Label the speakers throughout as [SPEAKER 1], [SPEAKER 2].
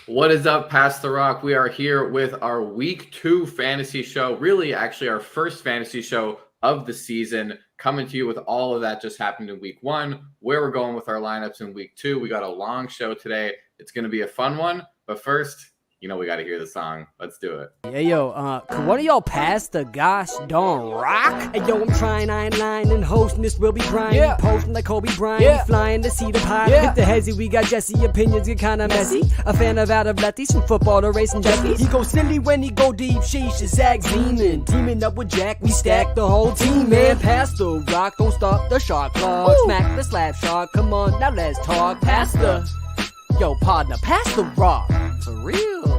[SPEAKER 1] What is up, Past the Rock? We are here with our week 2 fantasy show. Really, actually, our first fantasy show of the season, coming to you with all of that just happened in week 1, where we're going with our lineups in week 2. We got a long show today. It's going to be a fun one. But first, we got to hear the song. Let's do it.
[SPEAKER 2] Hey, yo, could one of y'all pass the gosh darn rock? Hey, yo, I'm trying, I ain't lying, and hosting this will be Brian.
[SPEAKER 3] Yeah.
[SPEAKER 2] Posting like Kobe Bryant,
[SPEAKER 3] Yeah.
[SPEAKER 2] flying to see the pilot.
[SPEAKER 3] Yeah.
[SPEAKER 2] Hit the hezzy, we got Jesse, opinions get kinda messy. A fan of out of lefties, from football to racing Jackies. He go silly when he go deep, sheesh, his Zag's leaning. Teaming up with Jack, we stack the whole team, man. Pass the rock, don't stop the shot clock.
[SPEAKER 3] Ooh.
[SPEAKER 2] Smack the slap shot, come on, now let's talk. Pass the, yo, partner, pass the rock, for real.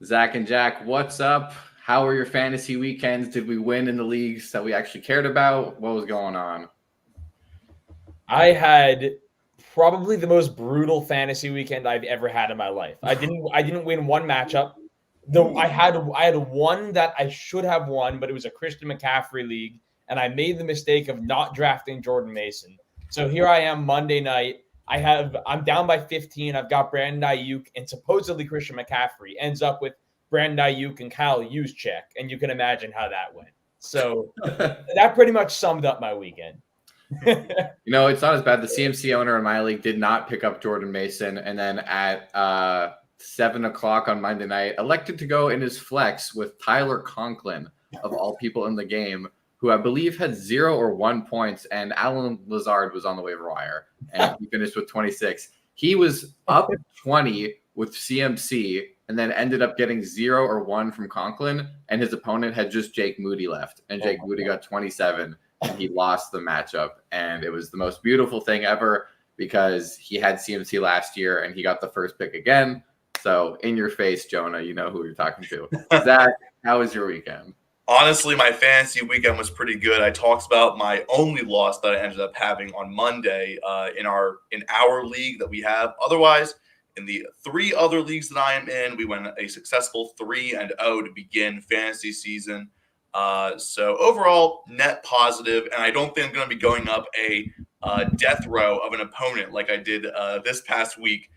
[SPEAKER 1] Zach and Jack, what's up? How were your fantasy weekends? Did we win in the leagues that we actually cared about? What was going on?
[SPEAKER 3] I had probably the most brutal fantasy weekend I've ever had in my life. I didn't win one matchup. Though I had one that I should have won, but it was a Christian McCaffrey league, and I made the mistake of not drafting Jordan Mason. So here I am Monday night. I'm down by 15. I've got Brandon Ayuk, and supposedly Christian McCaffrey ends up with Brandon Ayuk and Kyle Juszczyk, and you can imagine how that went. So that pretty much summed up my weekend.
[SPEAKER 1] It's not as bad. The CMC owner in my league did not pick up Jordan Mason, and then at 7 o'clock on Monday night, elected to go in his flex with Tyler Conklin, of all people in the game, who I believe had 0 or 1 points, and Alan Lazard was on the waiver wire, and he finished with 26. He was up 20 with CMC, and then ended up getting 0 or 1 from Conklin, and his opponent had just Jake Moody left, and Jake Moody got 27, and he lost the matchup, and it was the most beautiful thing ever because he had CMC last year, and he got the first pick again. So in your face, Jonah, you know who you're talking to. Zach, how was your weekend?
[SPEAKER 4] Honestly, my fantasy weekend was pretty good. I talked about my only loss that I ended up having on Monday in our league that we have. Otherwise, in the 3 other leagues that I am in, we went a successful 3-0 to begin fantasy season. So overall, net positive, and I don't think I'm going to be going up a death row of an opponent like I did this past week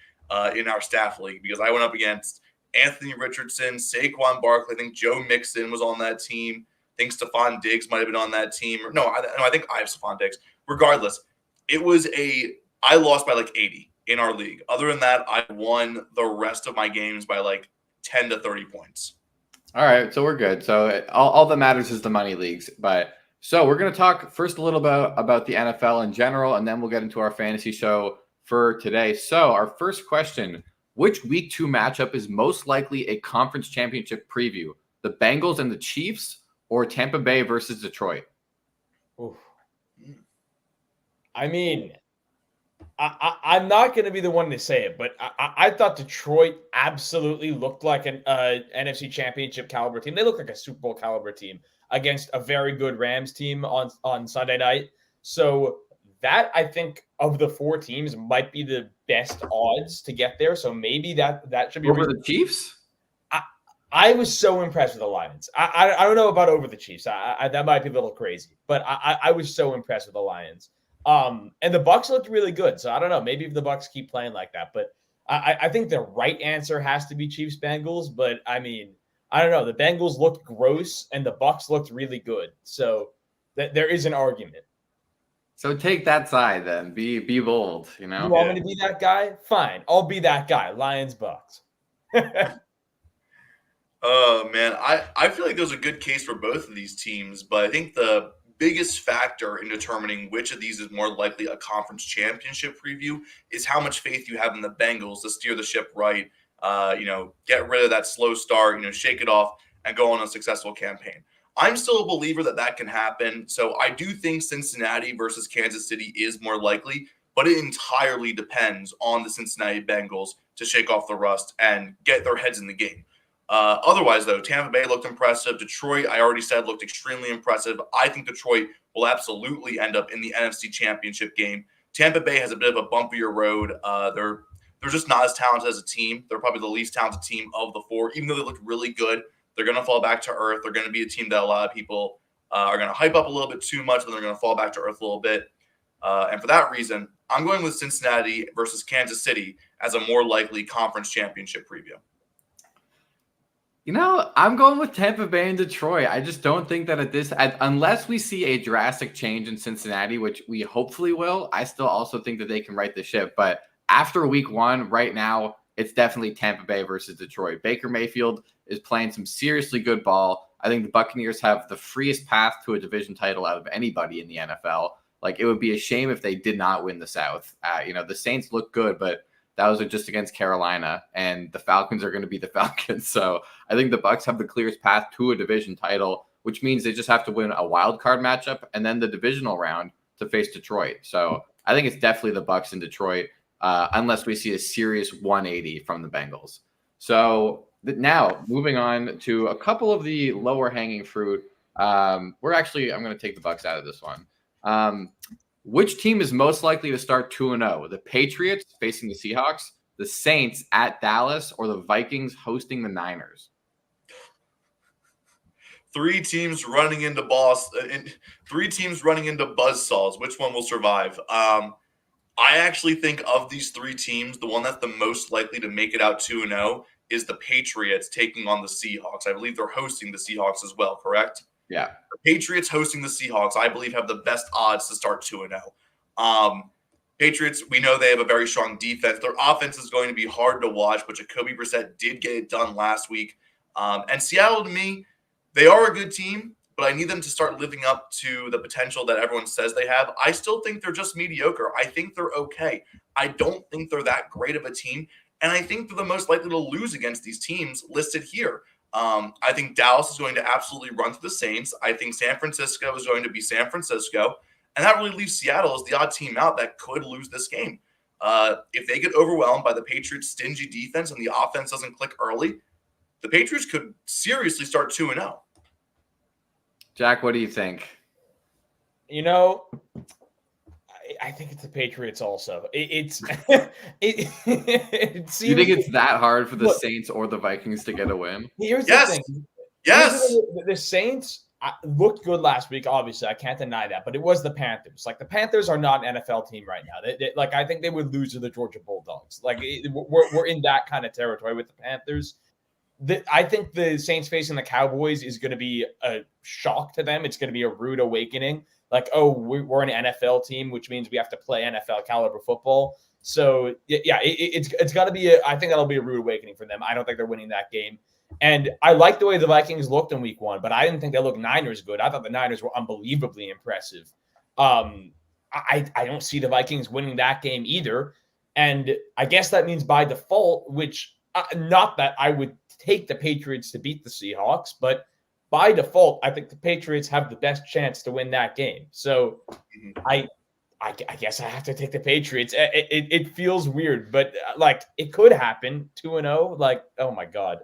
[SPEAKER 4] in our staff league, because I went up against Anthony Richardson, Saquon Barkley. I think Joe Mixon was on that team. I think Stephon Diggs might have been on that team. I think I have Stephon Diggs. Regardless, I lost by like 80 in our league. Other than that, I won the rest of my games by like 10 to 30 points.
[SPEAKER 1] All right, so we're good. So all that matters is the money leagues. So we're going to talk first a little bit about the NFL in general, and then we'll get into our fantasy show for today. So our first question: which week 2 matchup is most likely a conference championship preview? The Bengals and the Chiefs, or Tampa Bay versus Detroit?
[SPEAKER 3] Oof. I mean, I'm not going to be the one to say it, but I thought Detroit absolutely looked like an NFC Championship caliber team. They look like a Super Bowl caliber team against a very good Rams team on Sunday night. So that, I think, of the 4 teams might be the best odds to get there. So maybe that should be
[SPEAKER 1] over the Chiefs.
[SPEAKER 3] I was so impressed with the Lions. I don't know about over the Chiefs. That might be a little crazy, but I was so impressed with the Lions. And the Bucs looked really good. So I don't know. Maybe if the Bucs keep playing like that, but I think the right answer has to be Chiefs Bengals. But I mean, I don't know. The Bengals looked gross and the Bucs looked really good. So there is an argument.
[SPEAKER 1] So take that side then. Be bold.
[SPEAKER 3] You want me to be that guy? Fine, I'll be that guy. Lions Bucs.
[SPEAKER 4] Oh man, I feel like there's a good case for both of these teams, but I think the biggest factor in determining which of these is more likely a conference championship preview is how much faith you have in the Bengals to steer the ship right. Get rid of that slow start, shake it off and go on a successful campaign. I'm still a believer that can happen. So I do think Cincinnati versus Kansas City is more likely, but it entirely depends on the Cincinnati Bengals to shake off the rust and get their heads in the game. Otherwise, though, Tampa Bay looked impressive. Detroit, I already said, looked extremely impressive. I think Detroit will absolutely end up in the NFC Championship game. Tampa Bay has a bit of a bumpier road. They're just not as talented as a team. They're probably the least talented team of the 4. Even though they look really good, they're going to fall back to earth. They're going to be a team that a lot of people are going to hype up a little bit too much, and they're going to fall back to earth a little bit. And for that reason, I'm going with Cincinnati versus Kansas City as a more likely conference championship preview.
[SPEAKER 1] I'm going with Tampa Bay and Detroit. I just don't think that unless we see a drastic change in Cincinnati, which we hopefully will, I still also think that they can right the ship. But after week 1, right now, it's definitely Tampa Bay versus Detroit. Baker Mayfield is playing some seriously good ball. I think the Buccaneers have the freest path to a division title out of anybody in the NFL. Like, it would be a shame if they did not win the South. The Saints look good, but that was just against Carolina, and the Falcons are going to be the Falcons. So I think the Bucs have the clearest path to a division title, which means they just have to win a wild card matchup and then the divisional round to face Detroit. So I think it's definitely the Bucs in Detroit, unless we see a serious 180 from the Bengals. So now moving on to a couple of the lower hanging fruit. I'm going to take the Bucs out of this one. Which team is most likely to start 2-0? The Patriots facing the Seahawks, the Saints at Dallas, or the Vikings hosting the Niners?
[SPEAKER 4] 3 teams running into Boston. 3 teams running into buzzsaws. Which one will survive? I actually think of these 3 teams, the one that's the most likely to make it out 2-0 is the Patriots taking on the Seahawks. I believe they're hosting the Seahawks as well, correct?
[SPEAKER 1] Yeah.
[SPEAKER 4] The Patriots hosting the Seahawks, I believe, have the best odds to start 2-0. Patriots, we know they have a very strong defense. Their offense is going to be hard to watch, but Jacoby Brissett did get it done last week. And Seattle, to me, they are a good team, but I need them to start living up to the potential that everyone says they have. I still think they're just mediocre. I think they're okay. I don't think they're that great of a team, and I think they're the most likely to lose against these teams listed here. I think Dallas is going to absolutely run through the Saints. I think San Francisco is going to be San Francisco. And that really leaves Seattle as the odd team out that could lose this game. If they get overwhelmed by the Patriots' stingy defense and the offense doesn't click early, the Patriots could seriously start 2-0.
[SPEAKER 1] Jack, what do you think?
[SPEAKER 3] I think it's the Patriots also. It seems.
[SPEAKER 1] You think it's that hard for the Saints or the Vikings to get a win?
[SPEAKER 3] Here's
[SPEAKER 4] Yes.
[SPEAKER 3] the thing.
[SPEAKER 4] Yes.
[SPEAKER 3] The Saints looked good last week, obviously. I can't deny that. But it was the Panthers. Like, the Panthers are not an NFL team right now. I think they would lose to the Georgia Bulldogs. We're in that kind of territory with the Panthers. I think the Saints facing the Cowboys is going to be a shock to them. It's going to be a rude awakening. We're an NFL team, which means we have to play NFL caliber football. So, yeah, it's got to be I think that'll be a rude awakening for them. I don't think they're winning that game. And I like the way the Vikings looked in week 1, but I didn't think they looked Niners good. I thought the Niners were unbelievably impressive. I don't see the Vikings winning that game either. And I guess that means by default, which not that I would take the Patriots to beat the Seahawks, but by default, I think the Patriots have the best chance to win that game. So I guess I have to take the Patriots. It feels weird, but it could happen 2-0. Oh my god,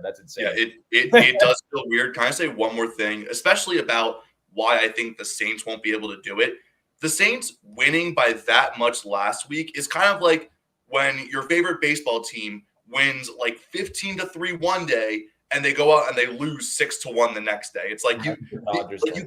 [SPEAKER 3] that's insane.
[SPEAKER 4] Yeah, it does feel weird. Can I say one more thing, especially about why I think the Saints won't be able to do it? The Saints winning by that much last week is kind of like when your favorite baseball team wins 15-3 one day, and they go out and they lose 6-1 the next day. It's like you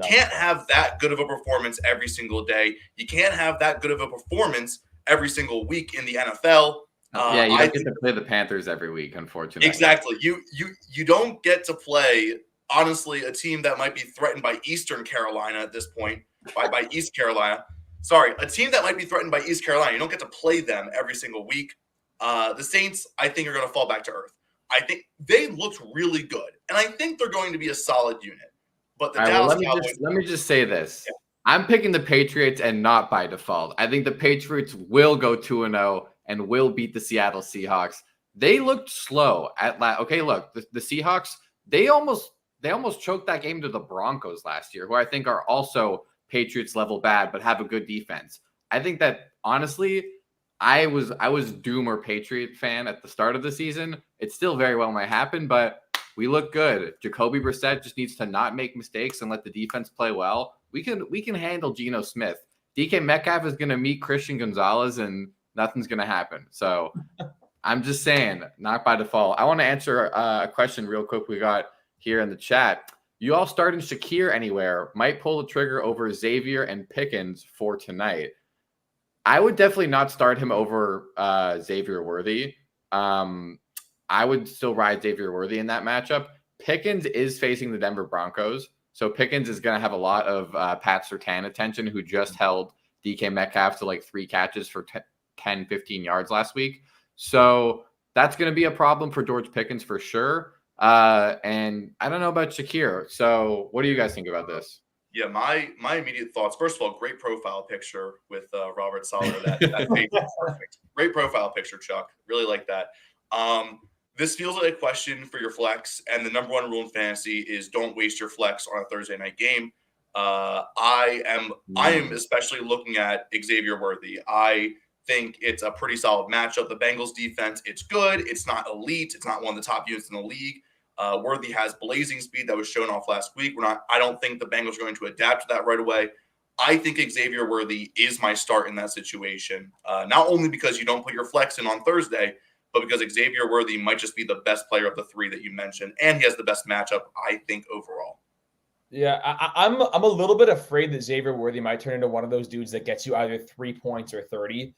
[SPEAKER 4] can't have that good of a performance every single day. You can't have that good of a performance every single week in the NFL.
[SPEAKER 1] You don't get to play the Panthers every week, unfortunately.
[SPEAKER 4] Exactly. You don't get to play, honestly, a team that might be threatened by Eastern Carolina at this point, by East Carolina. Sorry, a team that might be threatened by East Carolina. You don't get to play them every single week. The Saints, I think, are going to fall back to earth. I think they looked really good, and I think they're going to be a solid unit. But the Dallas Cowboys.
[SPEAKER 1] Let me just say this: I'm picking the Patriots, and not by default. I think the Patriots will go 2-0 and will beat the Seattle Seahawks. They looked slow at last. Okay, look, the Seahawks. They almost choked that game to the Broncos last year, who I think are also Patriots level bad, but have a good defense. I think that honestly, I was Doomer Patriot fan at the start of the season. It still very well might happen, but we look good. Jacoby Brissett just needs to not make mistakes and let the defense play well. We can handle Geno Smith. DK Metcalf is going to meet Christian Gonzalez, and nothing's going to happen. So I'm just saying, not by default. I want to answer a question real quick we got here in the chat. You all starting Shakir anywhere? Might pull the trigger over Xavier and Pickens for tonight. I would definitely not start him over Xavier Worthy. I would still ride Xavier Worthy in that matchup. Pickens is facing the Denver Broncos. So Pickens is going to have a lot of Pat Surtain attention, who just held DK Metcalf to like 3 catches for 10, 15 yards last week. So that's going to be a problem for George Pickens for sure. And I don't know about Shakir. So what do you guys think about this?
[SPEAKER 4] Yeah, my immediate thoughts. First of all, great profile picture with Robert Saleh. That page is perfect. Great profile picture, Chuck. Really like that. This feels like a question for your flex, and the number one rule in fantasy is don't waste your flex on a Thursday night game. I am especially looking at Xavier Worthy. I think it's a pretty solid matchup. The Bengals defense, it's good. It's not elite. It's not one of the top units in the league. Worthy has blazing speed that was shown off last week. I don't think the Bengals are going to adapt to that right away. I think Xavier Worthy is my start in that situation. Not only because you don't put your flex in on Thursday, but because Xavier Worthy might just be the best player of the 3 that you mentioned, and he has the best matchup, I think, overall.
[SPEAKER 3] Yeah, I'm a little bit afraid that Xavier Worthy might turn into one of those dudes that gets you either 3 points or 30,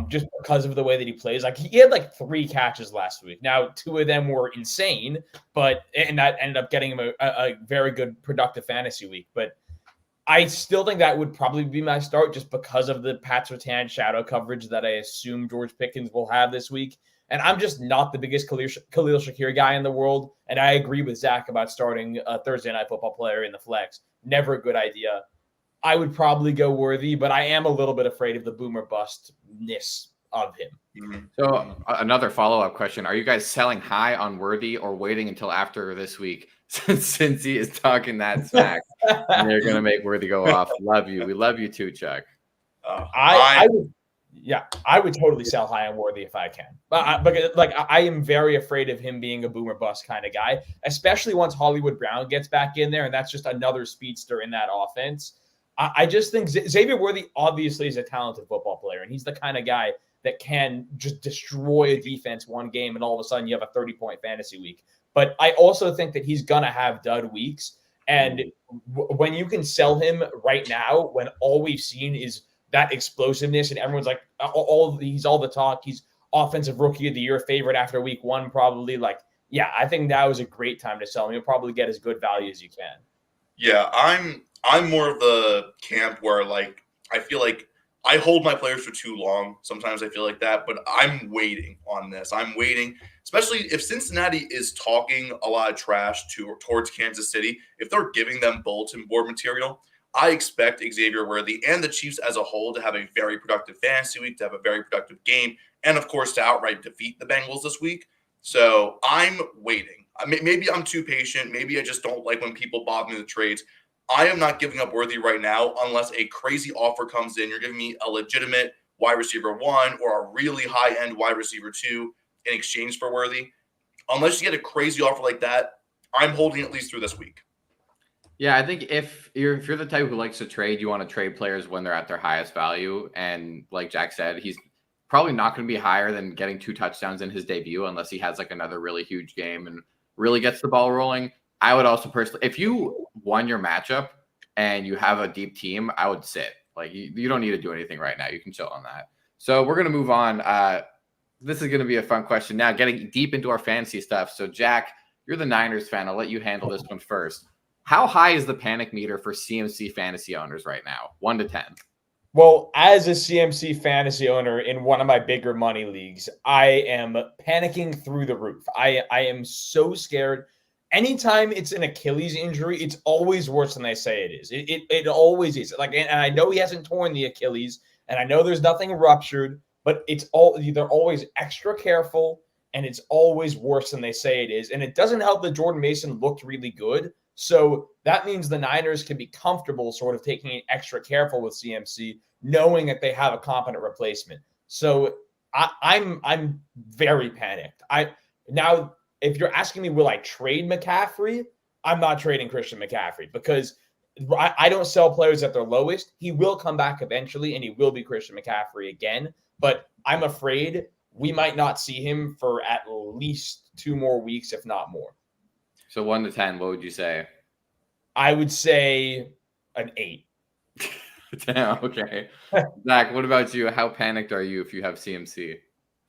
[SPEAKER 3] just because of the way that he plays. Like, he had like 3 catches last week. Now, 2 of them were insane, and that ended up getting him a very good productive fantasy week. But I still think that would probably be my start, just because of the Pat Surtain shadow coverage that I assume George Pickens will have this week. And I'm just not the biggest Khalil Shakir guy in the world. And I agree with Zach about starting a Thursday Night Football player in the flex. Never a good idea. I would probably go Worthy, but I am a little bit afraid of the boomer bust-ness of him.
[SPEAKER 4] Mm-hmm.
[SPEAKER 1] So another follow-up question. Are you guys selling high on Worthy or waiting until after this week since he is talking that smack and they're going to make Worthy go off? Love you. We love you too, Chuck.
[SPEAKER 3] I would totally sell high on Worthy if I can. But I am very afraid of him being a boomer bust kind of guy, especially once Hollywood Brown gets back in there, and that's just another speedster in that offense. I just think Xavier Worthy obviously is a talented football player, and he's the kind of guy that can just destroy a defense one game, and all of a sudden you have a 30-point fantasy week. But I also think that he's going to have dud weeks, and when you can sell him right now, when all we've seen is that explosiveness, and everyone's like, he's all the talk. He's offensive rookie of the year favorite after week 1, probably. Like, yeah, I think now is a great time to sell him. You'll probably get as good value as you can.
[SPEAKER 4] Yeah, I'm more of the camp where, like, I feel like I hold my players for too long. Sometimes I feel like that, but I'm waiting on this. I'm waiting, especially if Cincinnati is talking a lot of trash towards Kansas City. If they're giving them bulletin board material, I expect Xavier Worthy and the Chiefs as a whole to have a very productive fantasy week, to have a very productive game, and, of course, to outright defeat the Bengals this week. So I'm waiting. Maybe I'm too patient. Maybe I just don't like when people bob me with trades. I am not giving up Worthy right now unless a crazy offer comes in. You're giving me a legitimate wide receiver 1 or a really high-end wide receiver 2 in exchange for Worthy. Unless you get a crazy offer like that, I'm holding at least through this week.
[SPEAKER 1] Yeah, I think if you're the type who likes to trade, you want to trade players when they're at their highest value. And like Jack said, he's probably not going to be higher than getting 2 touchdowns in his debut unless he has like another really huge game and really gets the ball rolling. I would also personally, if you won your matchup and you have a deep team, I would sit. Like, you don't need to do anything right now. You can chill on that. So we're going to move on. This is going to be a fun question now, getting deep into our fantasy stuff. So Jack, you're the Niners fan. I'll let you handle this one first. How high is the panic meter for CMC fantasy owners right now? 1 to 10.
[SPEAKER 3] Well, as a CMC fantasy owner in one of my bigger money leagues, I am panicking through the roof. I am so scared. Anytime it's an Achilles injury, it's always worse than they say it is. It always is. Like, and I know he hasn't torn the Achilles, and I know there's nothing ruptured, but they're always extra careful, and it's always worse than they say it is. And it doesn't help that Jordan Mason looked really good. So that means the Niners can be comfortable sort of taking it extra careful with CMC, knowing that they have a competent replacement. So I'm very panicked. Now, if you're asking me, will I trade McCaffrey? I'm not trading Christian McCaffrey because I don't sell players at their lowest. He will come back eventually, and he will be Christian McCaffrey again. But I'm afraid we might not see him for at least 2 more weeks, if not more.
[SPEAKER 1] So 1 to 10, what would you say?
[SPEAKER 3] I would say an 8.
[SPEAKER 1] Damn, okay. Zach, what about you? How panicked are you if you have CMC?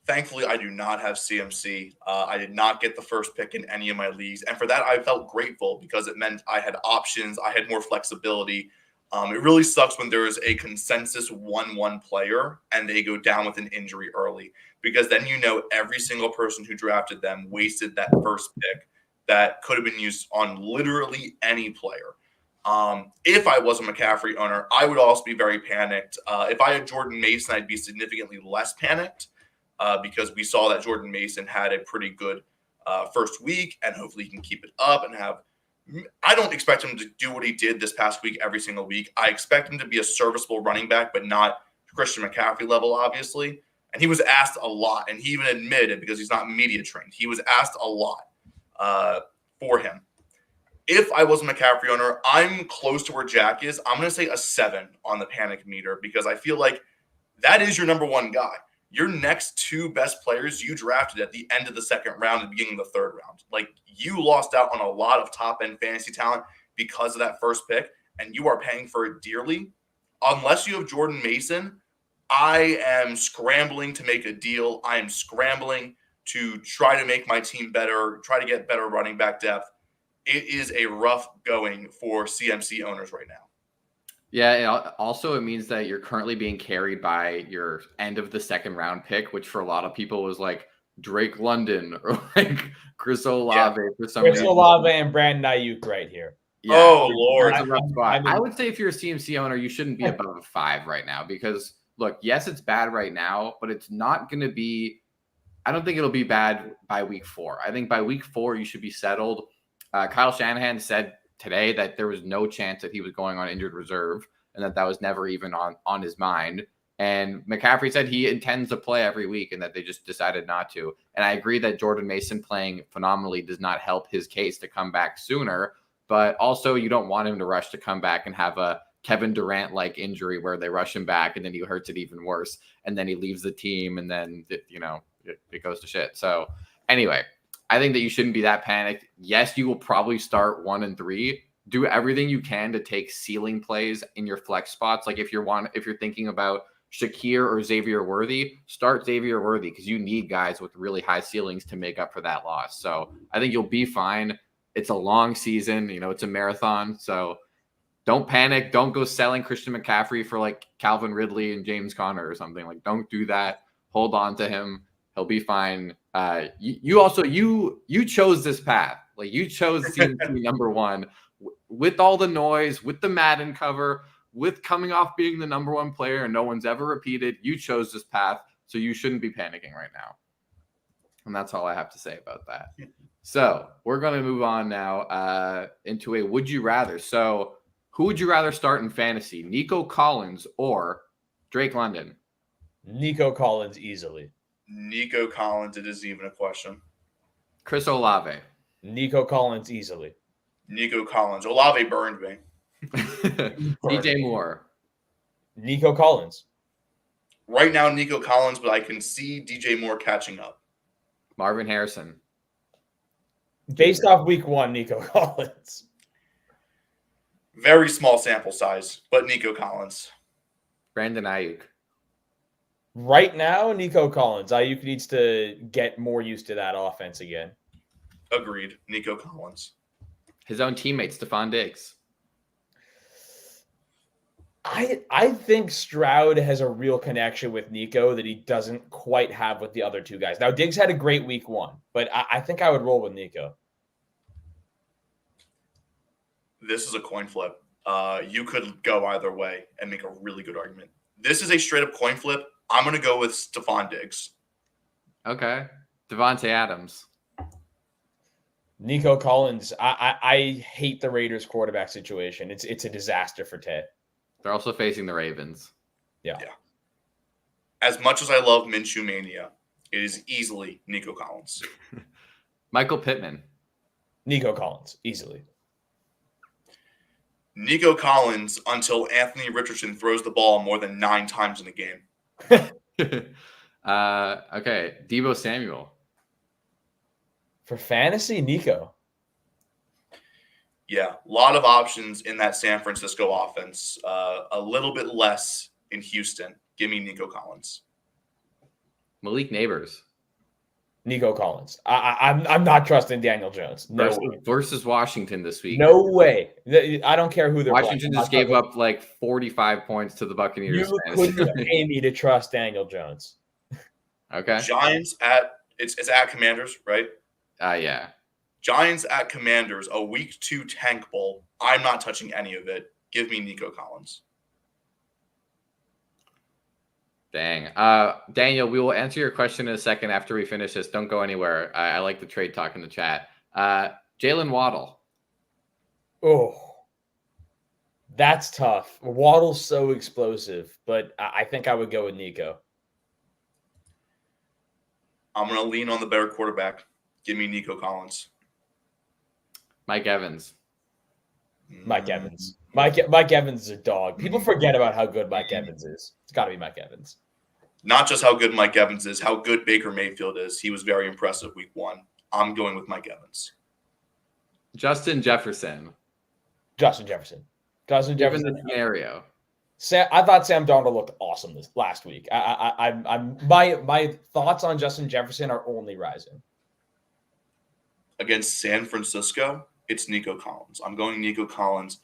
[SPEAKER 4] Thankfully, I do not have CMC. I did not get the first pick in any of my leagues. And for that, I felt grateful because it meant I had options. I had more flexibility. It really sucks when there is a consensus 1-1 player and they go down with an injury early, because then you know every single person who drafted them wasted that first pick that could have been used on literally any player. If I was a McCaffrey owner, I would also be very panicked. If I had Jordan Mason, I'd be significantly less panicked. Because we saw that Jordan Mason had a pretty good first week, and hopefully he can keep it up and have. I don't expect him to do what he did this past week every single week. I expect him to be a serviceable running back, but not Christian McCaffrey level, obviously. And he was asked a lot, and he even admitted, because he's not media trained, he was asked a lot for him. If I was a McCaffrey owner, I'm close to where Jack is. I'm going to say a 7 on the panic meter, because I feel like that is your number one guy. Your next two best players you drafted at the end of the second round and beginning of the third round. Like, you lost out on a lot of top-end fantasy talent because of that first pick, and you are paying for it dearly. Unless you have Jordan Mason, I am scrambling to make a deal. I am scrambling to try to make my team better, try to get better running back depth. It is a rough going for CMC owners right now.
[SPEAKER 1] Yeah, also it means that you're currently being carried by your end of the second round pick, which for a lot of people was like Drake London or like Chris Olave for some
[SPEAKER 3] Chris
[SPEAKER 1] reason.
[SPEAKER 3] Olave and Brandon Ayuk right here.
[SPEAKER 1] Yeah,
[SPEAKER 4] oh, Lord.
[SPEAKER 1] That's a rough spot.
[SPEAKER 3] I mean-
[SPEAKER 1] I would say if you're a CMC owner, you shouldn't be above a 5 right now, because look, yes, it's bad right now, but it's not going to be. I don't think it'll be bad by week 4. I think by week 4 you should be settled. Kyle Shanahan said today that there was no chance that he was going on injured reserve, and that was never even on his mind. And McCaffrey said he intends to play every week, and that they just decided not to. And I agree that Jordan Mason playing phenomenally does not help his case to come back sooner, but also you don't want him to rush to come back and have a Kevin Durant-like injury where they rush him back and then he hurts it even worse, and then he leaves the team, and then it goes to shit. So anyway, I think that you shouldn't be that panicked. Yes, you will probably start 1 and 3. Do everything you can to take ceiling plays in your flex spots. Like if you're thinking about Shakir or Xavier Worthy, start Xavier Worthy, because you need guys with really high ceilings to make up for that loss. So I think you'll be fine. It's a long season, it's a marathon. So don't panic. Don't go selling Christian McCaffrey for like Calvin Ridley and James Conner or something. Like, don't do that. Hold on to him. He'll be fine. You chose this path. Like, you chose CMC number 1 with all the noise, with the Madden cover, with coming off being the number 1 player and no one's ever repeated. You chose this path, so you shouldn't be panicking right now. And that's all I have to say about that. So we're going to move on now into a would you rather. So who would you rather start in fantasy, Nico Collins or Drake London?
[SPEAKER 3] Nico Collins easily.
[SPEAKER 4] Nico Collins, it isn't even a question.
[SPEAKER 1] Chris Olave.
[SPEAKER 3] Nico Collins easily.
[SPEAKER 4] Nico Collins. Olave burned me.
[SPEAKER 1] DJ Moore.
[SPEAKER 3] Nico Collins.
[SPEAKER 4] Right now, Nico Collins, but I can see DJ Moore catching up.
[SPEAKER 1] Marvin Harrison.
[SPEAKER 3] Based off week 1, Nico Collins.
[SPEAKER 4] Very small sample size, but Nico Collins.
[SPEAKER 1] Brandon Ayuk.
[SPEAKER 3] Right now, Nico Collins. Ayuk needs to get more used to that offense again.
[SPEAKER 4] Agreed. Nico Collins.
[SPEAKER 1] His own teammate, Stephon Diggs.
[SPEAKER 3] I think Stroud has a real connection with Nico that he doesn't quite have with the other two guys. Now, Diggs had a great week 1, but I think I would roll with Nico.
[SPEAKER 4] This is a coin flip. You could go either way and make a really good argument. This is a straight-up coin flip. I'm going to go with Stephon Diggs.
[SPEAKER 1] Okay. Devontae Adams.
[SPEAKER 3] Nico Collins. I hate the Raiders quarterback situation. It's a disaster for Ted.
[SPEAKER 1] They're also facing the Ravens.
[SPEAKER 3] Yeah.
[SPEAKER 4] As much as I love Minshew Mania, it is easily Nico Collins.
[SPEAKER 1] Michael Pittman.
[SPEAKER 3] Nico Collins, easily.
[SPEAKER 4] Nico Collins until Anthony Richardson throws the ball more than 9 times in a game.
[SPEAKER 1] Okay. Deebo Samuel.
[SPEAKER 3] For fantasy, Nico.
[SPEAKER 4] Yeah, a lot of options in that San Francisco offense. A little bit less in Houston. Give me Nico Collins.
[SPEAKER 1] Malik Neighbors
[SPEAKER 3] Nico Collins. I'm not trusting Daniel Jones. No way.
[SPEAKER 1] versus Washington this week.
[SPEAKER 3] No way. I don't care who they're
[SPEAKER 1] Washington
[SPEAKER 3] playing.
[SPEAKER 1] just gave up like 45 points to the Buccaneers.
[SPEAKER 3] You couldn't pay me to trust Daniel Jones.
[SPEAKER 1] Okay.
[SPEAKER 4] Giants at it's at Commanders, right?
[SPEAKER 1] Yeah.
[SPEAKER 4] Giants at Commanders, a week 2 tank bowl. I'm not touching any of it. Give me Nico Collins.
[SPEAKER 1] Dang. Daniel, we will answer your question in a second after we finish this. Don't go anywhere. I like the trade talk in the chat. Jalen Waddle.
[SPEAKER 3] Oh, that's tough. Waddle's so explosive, but I think I would go with Nico.
[SPEAKER 4] I'm going to lean on the better quarterback. Give me Nico Collins.
[SPEAKER 1] Mike Evans.
[SPEAKER 3] Mike Evans. Mike Evans is a dog. People forget about how good Mike Evans is. It's got to be Mike Evans.
[SPEAKER 4] Not just how good Mike Evans is, how good Baker Mayfield is. He was very impressive week 1. I'm going with Mike Evans.
[SPEAKER 1] Justin Jefferson.
[SPEAKER 3] Justin Jefferson.
[SPEAKER 1] Given the scenario.
[SPEAKER 3] I thought Sam Darnold looked awesome this last week. My thoughts on Justin Jefferson are only rising.
[SPEAKER 4] Against San Francisco, it's Nico Collins. I'm going Nico Collins.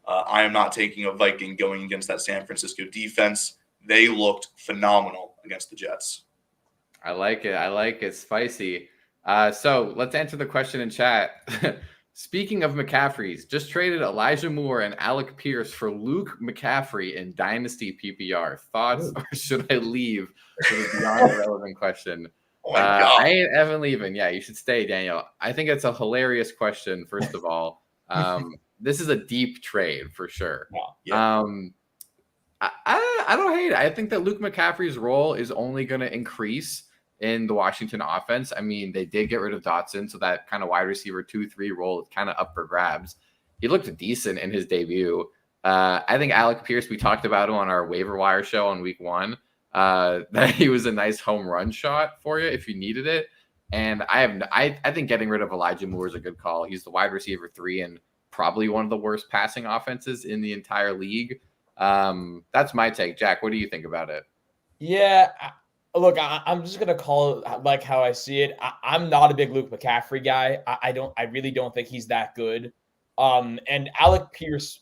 [SPEAKER 4] I am not taking a Viking going against that San Francisco defense. They looked phenomenal against the Jets.
[SPEAKER 1] I like it. I like it. Spicy. So let's answer the question in chat. Speaking of McCaffreys, just traded Elijah Moore and Alec Pierce for Luke McCaffrey in Dynasty PPR. Thoughts, or should I leave? For the beyond irrelevant question.
[SPEAKER 4] Oh my God.
[SPEAKER 1] I ain't even leaving. Yeah, you should stay, Daniel. I think it's a hilarious question, first of all. This is a deep trade for sure.
[SPEAKER 4] Yeah.
[SPEAKER 1] I don't hate it. I think that Luke McCaffrey's role is only going to increase in the Washington offense. I mean, they did get rid of Dotson, so that kind of wide receiver 2-3 role is kind of up for grabs. He looked decent in his debut. I think Alec Pierce, we talked about him on our waiver wire show on week 1, that he was a nice home run shot for you if you needed it. And I think getting rid of Elijah Moore is a good call. He's the wide receiver 3 and probably one of the worst passing offenses in the entire league. That's my take. Jack, what do you think about it?
[SPEAKER 3] Yeah, look, I'm just gonna call it like how I see it. I'm not a big Luke McCaffrey guy. I really don't think he's that good. And Alec Pierce,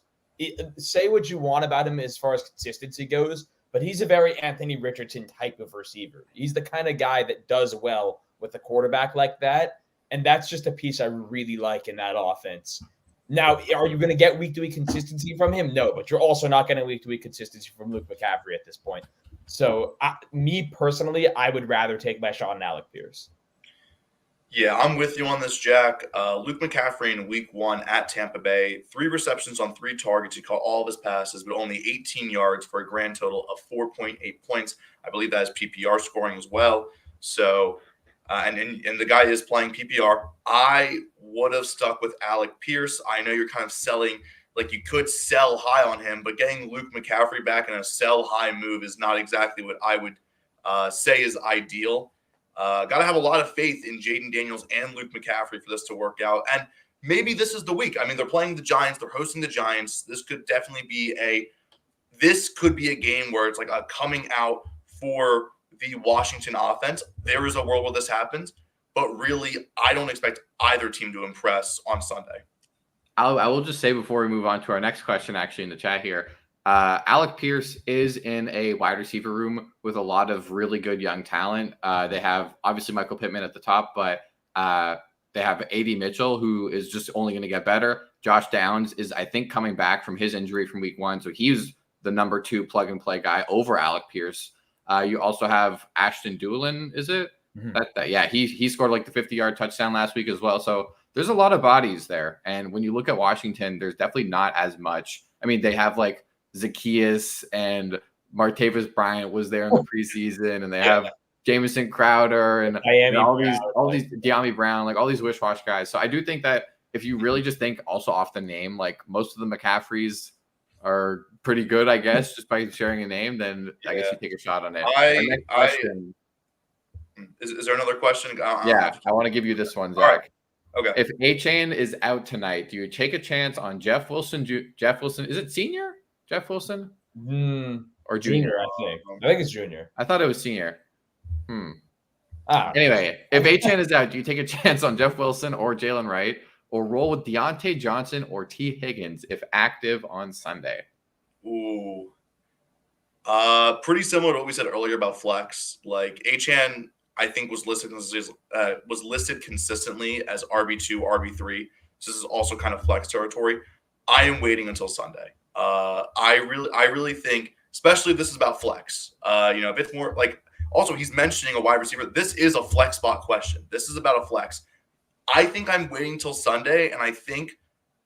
[SPEAKER 3] say what you want about him as far as consistency goes, but he's a very Anthony Richardson type of receiver. He's the kind of guy that does well with a quarterback like that, and that's just a piece I really like in that offense. Now, are you going to get week-to-week consistency from him? No, but you're also not getting week-to-week consistency from Luke McCaffrey at this point. So, me personally, I would rather take my shot on Alec Pierce.
[SPEAKER 4] Yeah, I'm with you on this, Jack. Luke McCaffrey in week 1 at Tampa Bay, 3 receptions on 3 targets. He caught all of his passes, but only 18 yards for a grand total of 4.8 points. I believe that is PPR scoring as well. So, and the guy is playing PPR. I would have stuck with Alec Pierce. I know you're kind of selling, like you could sell high on him, but getting Luke McCaffrey back in a sell high move is not exactly what I would say is ideal. Got to have a lot of faith in Jaden Daniels and Luke McCaffrey for this to work out. And maybe this is the week. I mean, they're playing the Giants. They're hosting the Giants. This could definitely be a game where it's like a coming out for the Washington offense. There is a world where this happens, but really, I don't expect either team to impress on Sunday.
[SPEAKER 1] I will just say before we move on to our next question, actually in the chat here, Alec Pierce is in a wide receiver room with a lot of really good young talent. They have obviously Michael Pittman at the top, but they have A.D. Mitchell, who is just only going to get better. Josh Downs is, I think, coming back from his injury from week 1, so he's the number 2 plug-and-play guy over Alec Pierce. You also have Ashton Doolin, is it? Mm-hmm. Yeah, he scored like the 50-yard touchdown last week as well. So there's a lot of bodies there. And when you look at Washington, there's definitely not as much. I mean, they have like Zacchaeus and Martavis Bryant was there in the preseason, and they have Jamison Crowder and all these De'Ami Brown, like all these wish-wash guys. So I do think that if you really just think also off the name, like most of the McCaffreys are pretty good, I guess, just by sharing a name, then I guess you take a shot on it. Next question.
[SPEAKER 4] Is there another question?
[SPEAKER 1] I want to give you this one, Zach.
[SPEAKER 4] Right. Okay.
[SPEAKER 1] If A-Chain is out tonight, do you take a chance on Jeff Wilson? Jeff Wilson, is it senior? Jeff Wilson or junior?
[SPEAKER 3] Junior, I think it's junior.
[SPEAKER 1] I thought it was senior.
[SPEAKER 3] Ah,
[SPEAKER 1] Anyway, if A-Chain is out, do you take a chance on Jeff Wilson or Jalen Wright, or roll with Deontay Johnson or T. Higgins if active on Sunday?
[SPEAKER 4] Ooh. Pretty similar to what we said earlier about flex. Like Achane, I think was listed consistently as RB2, RB3. So this is also kind of flex territory. I am waiting until Sunday. I really think, especially if this is about flex. If it's more like, also he's mentioning a wide receiver. This is a flex spot question. This is about a flex. I think I'm waiting till Sunday, and I think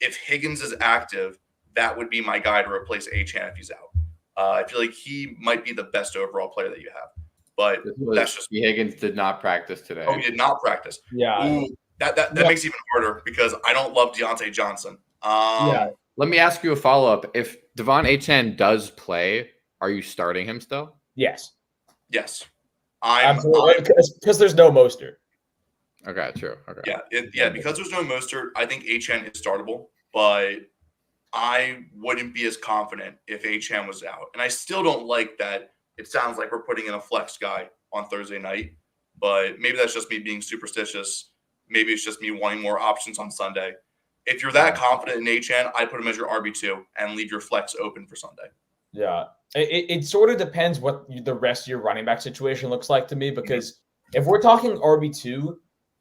[SPEAKER 4] if Higgins is active, that would be my guy to replace Achane if he's out. I feel like he might be the best overall player that you have. But that's just
[SPEAKER 1] Higgins did not practice today.
[SPEAKER 4] Oh, he did not practice.
[SPEAKER 3] Yeah.
[SPEAKER 4] Ooh, that makes it even harder because I don't love Deontay Johnson.
[SPEAKER 1] Let me ask you a follow-up. If Devon Achane does play, are you starting him still?
[SPEAKER 3] Yes.
[SPEAKER 4] Yes.
[SPEAKER 3] Because there's no Mostert.
[SPEAKER 1] Okay, true. Okay.
[SPEAKER 4] Yeah, because there's no Mostert, I think Achane is startable, but I wouldn't be as confident if Achane was out. And I still don't like that it sounds like we're putting in a flex guy on Thursday night, but maybe that's just me being superstitious. Maybe it's just me wanting more options on Sunday. If you're that confident in Achane, I put him as your RB2 and leave your flex open for Sunday.
[SPEAKER 3] Yeah. It sort of depends what the rest of your running back situation looks like to me, because if we're talking RB2,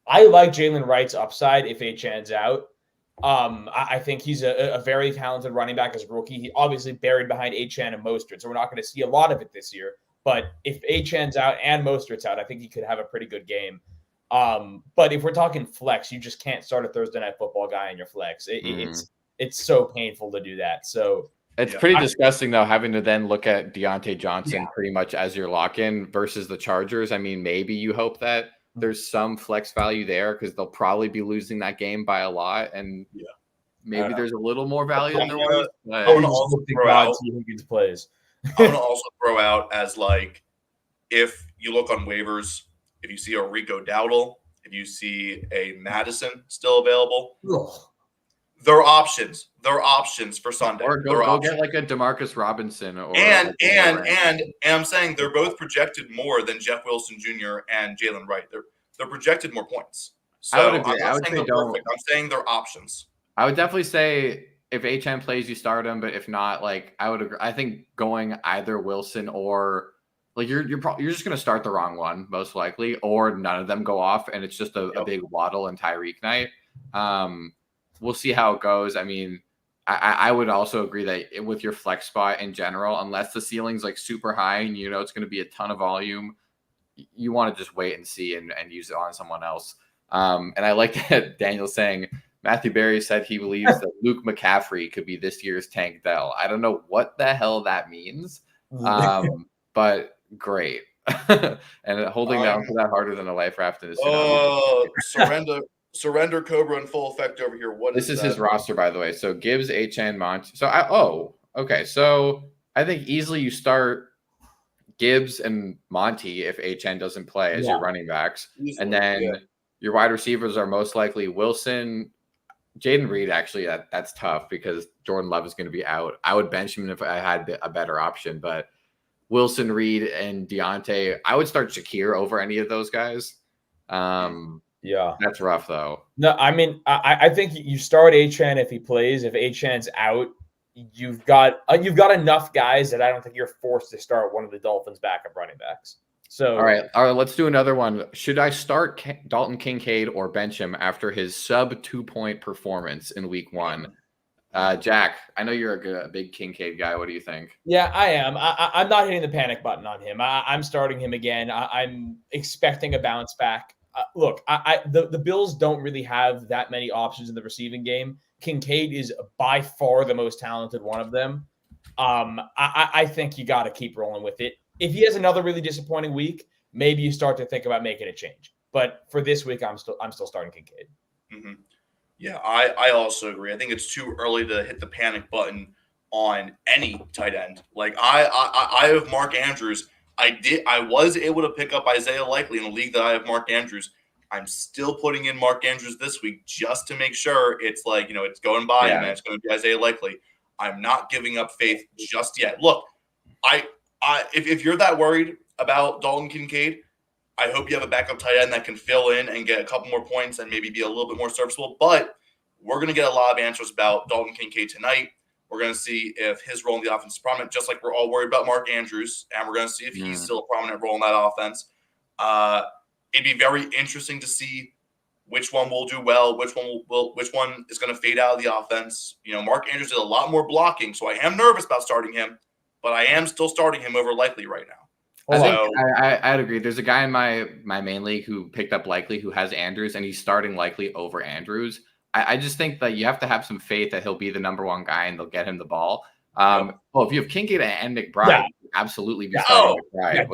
[SPEAKER 3] I like Jalen Wright's upside if Achane's out. I think he's a very talented running back as a rookie. He obviously buried behind Achane and Mostert, so we're not going to see a lot of it this year. But if Achane's out and Mostert's out, I think he could have a pretty good game. But if we're talking flex, you just can't start a Thursday Night Football guy in your flex. It's so painful to do that. So
[SPEAKER 1] it's pretty disgusting, though, having to then look at Deontay Johnson pretty much as your lock-in versus the Chargers. I mean, maybe you hope that there's some flex value there because they'll probably be losing that game by a lot, and maybe there's a little more value than there was.
[SPEAKER 4] I want to also throw out
[SPEAKER 3] Higgins plays.
[SPEAKER 4] I want to also throw out as like, if you look on waivers, if you see a Rico Dowdle, if you see a Madison still available, there are options. There are options for Sunday.
[SPEAKER 1] Or go get like a Demarcus Robinson. Or
[SPEAKER 4] and I'm saying they're both projected more than Jeff Wilson Jr. and Jalen Wright. They're projected more points. So
[SPEAKER 1] I would agree.
[SPEAKER 4] I'm saying they're options.
[SPEAKER 1] I would definitely say if Achane plays, you start him. But if not, like I would agree. I think going either Wilson or like you're just going to start the wrong one most likely, or none of them go off, and it's just a big Waddle and Tyreek night. We'll see how it goes. I mean, I would also agree that with your flex spot in general, unless the ceiling's like super high and you know it's going to be a ton of volume, you want to just wait and see and use it on someone else. And I like that Daniel saying Matthew Berry said he believes that Luke McCaffrey could be this year's Tank Dell. I don't know what the hell that means, but great. And holding down for that harder than a life raft in a
[SPEAKER 4] Surrender Cobra in full effect over here.
[SPEAKER 1] This is his roster, by the way. So Gibbs, Achane, Monty. Okay. So I think easily you start Gibbs and Monty if Achane doesn't play as your running backs. And then your wide receivers are most likely Wilson, Jaden Reed. Actually, that's tough because Jordan Love is going to be out. I would bench him if I had a better option, but Wilson, Reed, and Deontay, I would start Shakir over any of those guys.
[SPEAKER 3] Yeah,
[SPEAKER 1] that's rough though.
[SPEAKER 3] No, I mean, I think you start Achane if he plays. If Achane's out, you've got enough guys that I don't think you're forced to start one of the Dolphins' backup running backs. So
[SPEAKER 1] all right, let's do another one. Should I start Dalton Kincaid or bench him after his sub 2-point performance in Week 1? Jack, I know you're a big Kincaid guy. What do you think?
[SPEAKER 3] Yeah, I am. I'm not hitting the panic button on him. I'm starting him again. I'm expecting a bounce back. Look, the Bills don't really have that many options in the receiving game. Kincaid is by far the most talented one of them. I think you got to keep rolling with it. If he has another really disappointing week, maybe you start to think about making a change. But for this week, I'm still starting Kincaid.
[SPEAKER 4] Mm-hmm. Yeah, I also agree. I think it's too early to hit the panic button on any tight end. Like I have Mark Andrews. I was able to pick up Isaiah Likely in a league that I have Mark Andrews. I'm still putting in Mark Andrews this week just to make sure it's like, it's going by him and it's going to be Isaiah Likely. I'm not giving up faith just yet. Look, if you're that worried about Dalton Kincaid, I hope you have a backup tight end that can fill in and get a couple more points and maybe be a little bit more serviceable. But we're going to get a lot of answers about Dalton Kincaid tonight. We're going to see if his role in the offense is prominent, just like we're all worried about Mark Andrews, and we're going to see if he's still a prominent role in that offense. It'd be very interesting to see which one will do well, which one is going to fade out of the offense. Mark Andrews did a lot more blocking, so I am nervous about starting him, but I am still starting him over Likely right now.
[SPEAKER 1] I'd agree. There's a guy in my main league who picked up Likely who has Andrews, and he's starting Likely over Andrews. I just think that you have to have some faith that he'll be the number one guy and they'll get him the ball. Well, if you have Kincaid and McBride, absolutely be starting McBride.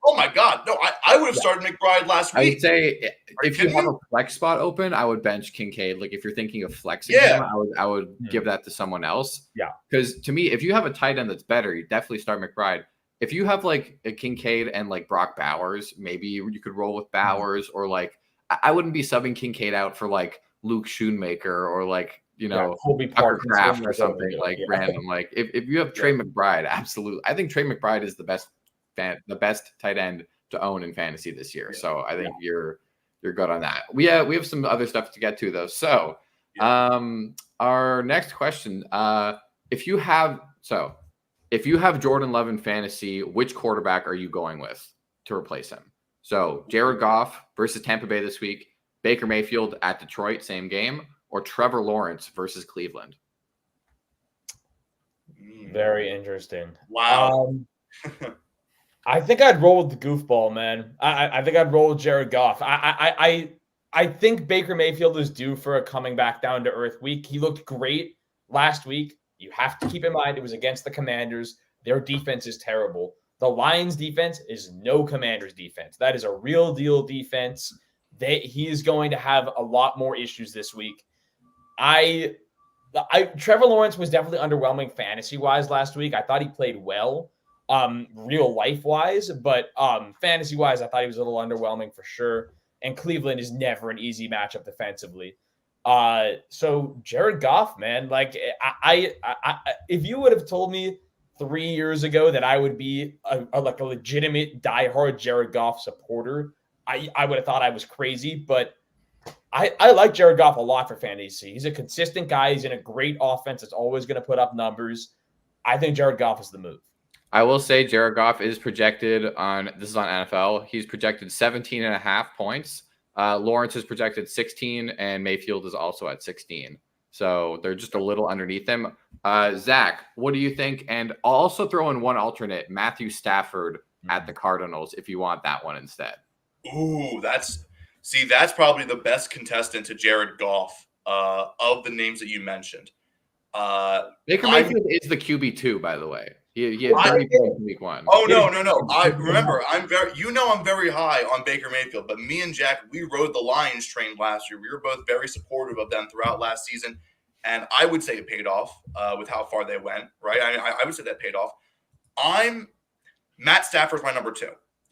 [SPEAKER 4] Oh my God. No, I would have started McBride last week.
[SPEAKER 1] I'd say if you have a flex spot open, I would bench Kincaid. Like if you're thinking of flexing him, I would give that to someone else.
[SPEAKER 3] Yeah.
[SPEAKER 1] Because to me, if you have a tight end that's better, you definitely start McBride. If you have like a Kincaid and like Brock Bowers, maybe you could roll with Bowers, or like I wouldn't be subbing Kincaid out for like Luke Schoonmaker or like, Tucker Kraft or something random. Like if you have Trey McBride, absolutely. I think Trey McBride is the best tight end to own in fantasy this year. So I think you're good on that. We have some other stuff to get to though. So our next question, if you have Jordan Love in fantasy, which quarterback are you going with to replace him? So Jared Goff versus Tampa Bay this week, Baker Mayfield at Detroit, same game, or Trevor Lawrence versus Cleveland?
[SPEAKER 3] Very interesting.
[SPEAKER 4] Wow.
[SPEAKER 3] I think I'd roll with the goofball, man. I think I'd roll with Jared Goff. I think Baker Mayfield is due for a coming back down to earth week. He looked great last week. You have to keep in mind it was against the Commanders. Their defense is terrible. The Lions defense is no Commanders defense. That is a real deal defense. He is going to have a lot more issues this week. Trevor Lawrence was definitely underwhelming fantasy-wise last week. I thought he played well, real life-wise, but fantasy-wise, I thought he was a little underwhelming for sure. And Cleveland is never an easy matchup defensively. So Jared Goff, man, like I if you would have told me 3 years ago that I would be a legitimate diehard Jared Goff supporter, I would have thought I was crazy, but I like Jared Goff a lot for fantasy. He's a consistent guy. He's in a great offense that's always going to put up numbers. I think Jared Goff is the move.
[SPEAKER 1] I will say Jared Goff is projected this is on NFL. He's projected 17.5 points. Lawrence is projected 16, and Mayfield is also at 16. So they're just a little underneath him. Zach, what do you think? And I'll also throw in one alternate, Matthew Stafford at the Cardinals, if you want that one instead.
[SPEAKER 4] Ooh, that's probably the best contestant to Jared Goff of the names that you mentioned.
[SPEAKER 1] Baker Mayfield is the QB2, by the way. He had 30 points in week 1.
[SPEAKER 4] Oh, no. I remember, I'm very high on Baker Mayfield, but me and Jack, we rode the Lions train last year. We were both very supportive of them throughout last season, and I would say it paid off with how far they went, right? I would say that paid off. Matt Stafford's my number 2.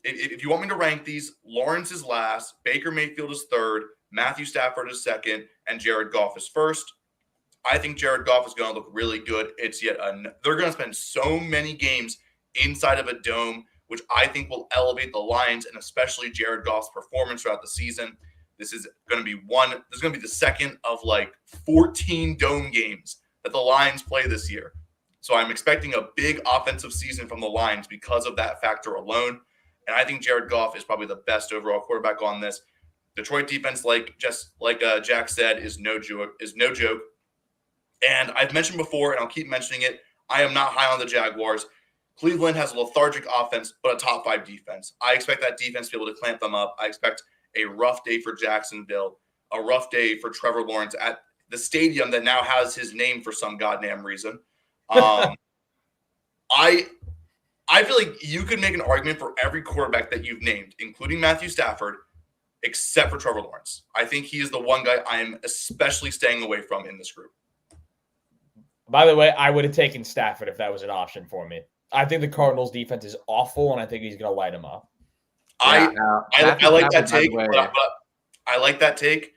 [SPEAKER 4] If you want me to rank these, Lawrence is last, Baker Mayfield is 3rd, Matthew Stafford is 2nd, and Jared Goff is 1st. I think Jared Goff is going to look really good. They're going to spend so many games inside of a dome, which I think will elevate the Lions and especially Jared Goff's performance throughout the season. This is going to be the second of like 14 dome games that the Lions play this year. So I'm expecting a big offensive season from the Lions because of that factor alone. And I think Jared Goff is probably the best overall quarterback on this. Detroit defense, like Jack said, is no joke. And I've mentioned before, and I'll keep mentioning it, I am not high on the Jaguars. Cleveland has a lethargic offense, but a top 5 defense. I expect that defense to be able to clamp them up. I expect a rough day for Jacksonville, a rough day for Trevor Lawrence at the stadium that now has his name for some goddamn reason. I feel like you could make an argument for every quarterback that you've named, including Matthew Stafford, except for Trevor Lawrence. I think he is the one guy I am especially staying away from in this group.
[SPEAKER 3] By the way, I would have taken Stafford if that was an option for me. I think the Cardinals' defense is awful, and I think he's going to light him up.
[SPEAKER 4] I like that take, I like that take.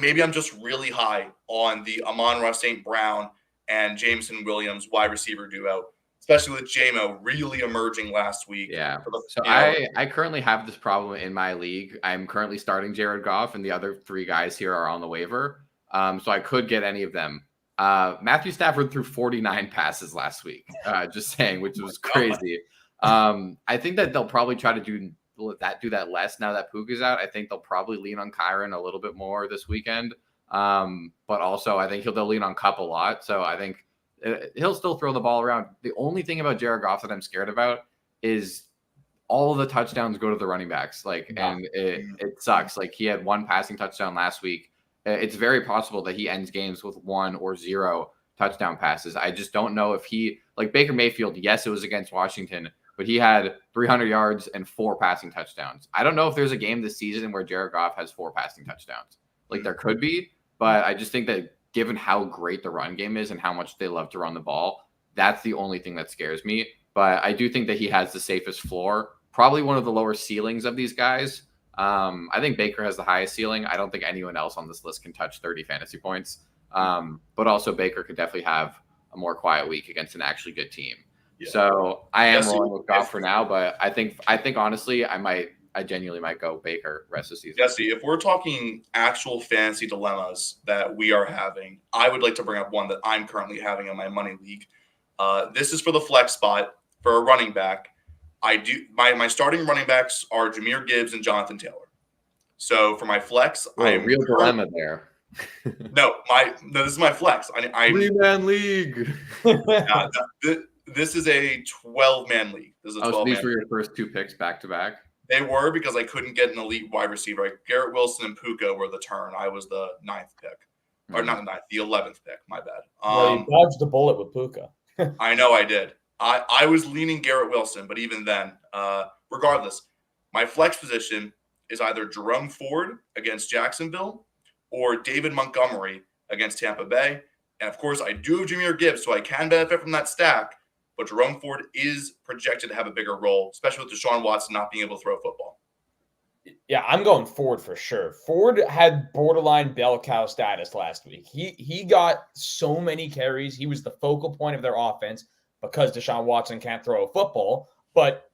[SPEAKER 4] Maybe I'm just really high on the Amon-Ra St. Brown and Jameson Williams wide receiver duo, especially with JMO really emerging last week.
[SPEAKER 1] Yeah. So
[SPEAKER 4] You know,
[SPEAKER 1] I currently have this problem in my league. I'm currently starting Jared Goff, and the other three guys here are on the waiver. So I could get any of them. Matthew Stafford threw 49 passes last week, just saying, which was crazy. I think that they'll probably try to do that less now that Puka's out. I think they'll probably lean on Kyron a little bit more this weekend. But also I think they'll lean on Kupp a lot. So I think he'll still throw the ball around. The only thing about Jared Goff that I'm scared about is all of the touchdowns go to the running backs. And it sucks. Like, he had one passing touchdown last week. It's very possible that he ends games with 1 or 0 touchdown passes. I just don't know if like Baker Mayfield. Yes, it was against Washington, but he had 300 yards and 4 passing touchdowns. I don't know if there's a game this season where Jared Goff has 4 passing touchdowns. Like, there could be, but I just think that given how great the run game is and how much they love to run the ball, that's the only thing that scares me. But I do think that he has the safest floor, probably one of the lower ceilings of these guys. I think Baker has the highest ceiling. I don't think anyone else on this list can touch 30 fantasy points. But also Baker could definitely have a more quiet week against an actually good team. Yeah. So I am rolling with Goff for now, but I think honestly, I genuinely might go Baker rest of the season.
[SPEAKER 4] Jesse, if we're talking actual fantasy dilemmas that we are having, I would like to bring up one that I'm currently having in my money league. This is for the flex spot for a running back. My starting running backs are Jahmyr Gibbs and Jonathan Taylor. So for my flex,
[SPEAKER 1] real dilemma there.
[SPEAKER 4] No, this is my flex.
[SPEAKER 1] Three-man league.
[SPEAKER 4] This is a 12-man league. This is a 12-man.
[SPEAKER 1] So these were your first 2 picks back to back.
[SPEAKER 4] They were, because I couldn't get an elite wide receiver. Garrett Wilson and Puka were the turn. I was the 9th pick, or not the 9th, the 11th pick. My bad.
[SPEAKER 3] Well, you dodged the bullet with Puka.
[SPEAKER 4] I know I did. I was leaning Garrett Wilson, but even then, regardless, my flex position is either Jerome Ford against Jacksonville or David Montgomery against Tampa Bay. And of course, I do have Jahmyr Gibbs, so I can benefit from that stack. But Jerome Ford is projected to have a bigger role, especially with Deshaun Watson not being able to throw football.
[SPEAKER 3] Yeah, I'm going Ford for sure. Ford had borderline bell cow status last week. He got so many carries. He was the focal point of their offense because Deshaun Watson can't throw a football. But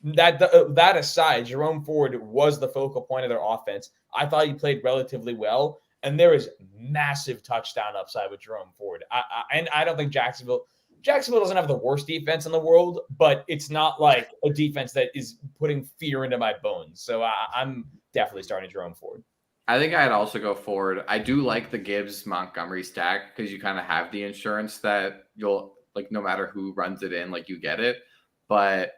[SPEAKER 3] that aside, Jerome Ford was the focal point of their offense. I thought he played relatively well, and there is massive touchdown upside with Jerome Ford. I don't think Jacksonville doesn't have the worst defense in the world, but it's not like a defense that is putting fear into my bones. So I'm definitely starting Jerome Ford.
[SPEAKER 1] I think I'd also go Ford. I do like the Gibbs Montgomery stack because you kind of have the insurance that you'll, like, no matter who runs it in, like, you get it. But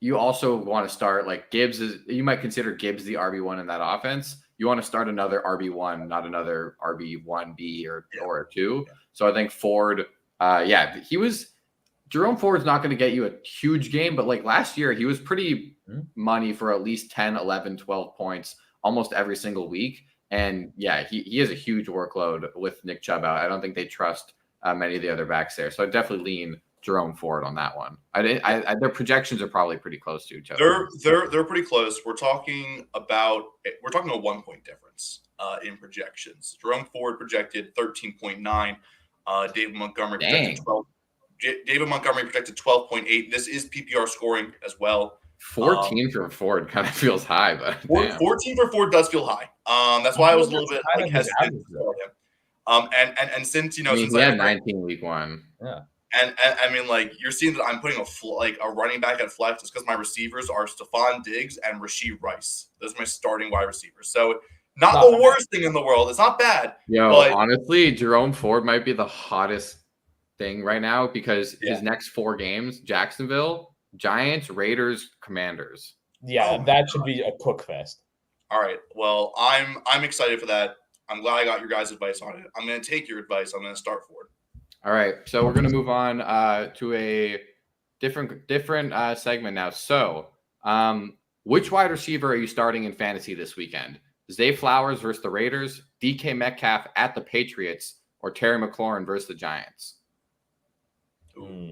[SPEAKER 1] you also want to start, like, you might consider Gibbs the RB1 in that offense. You want to start another RB1, not another RB1B or 2. So I think Ford. Jerome Ford's not going to get you a huge game, but like last year, he was pretty money for at least 10, 11, 12 points almost every single week. And yeah, he has a huge workload with Nick Chubb out. I don't think they trust many of the other backs there. So I definitely lean Jerome Ford on that one. Their projections are probably pretty close to each other.
[SPEAKER 4] They're pretty close. We're talking a 1 point difference in projections. Jerome Ford projected 13.9. David Montgomery projected 12. David Montgomery projected 12.8. This is PPR scoring as well.
[SPEAKER 1] 14 for Ford kind of feels high, but
[SPEAKER 4] 14 for Ford does feel high. That's why I was a little bit hesitant for him. And since since
[SPEAKER 1] he had 19 week 1,
[SPEAKER 4] yeah. And I mean, like, you're seeing that I'm putting a running back at flex just because my receivers are Stephon Diggs and Rashee Rice. Those are my starting wide receivers. So not the worst thing in the world. It's not bad.
[SPEAKER 1] But honestly, Jerome Ford might be the hottest thing right now because his next 4 games: Jacksonville, Giants, Raiders, Commanders.
[SPEAKER 3] Yeah, that should be a cook fest.
[SPEAKER 4] All right. Well, I'm excited for that. I'm glad I got your guys' advice on it. I'm going to take your advice. I'm going to start Ford.
[SPEAKER 1] All right. So we're going to move on to a different segment now. So, which wide receiver are you starting in fantasy this weekend? Zay Flowers versus the Raiders, DK Metcalf at the Patriots, or Terry McLaurin versus the Giants?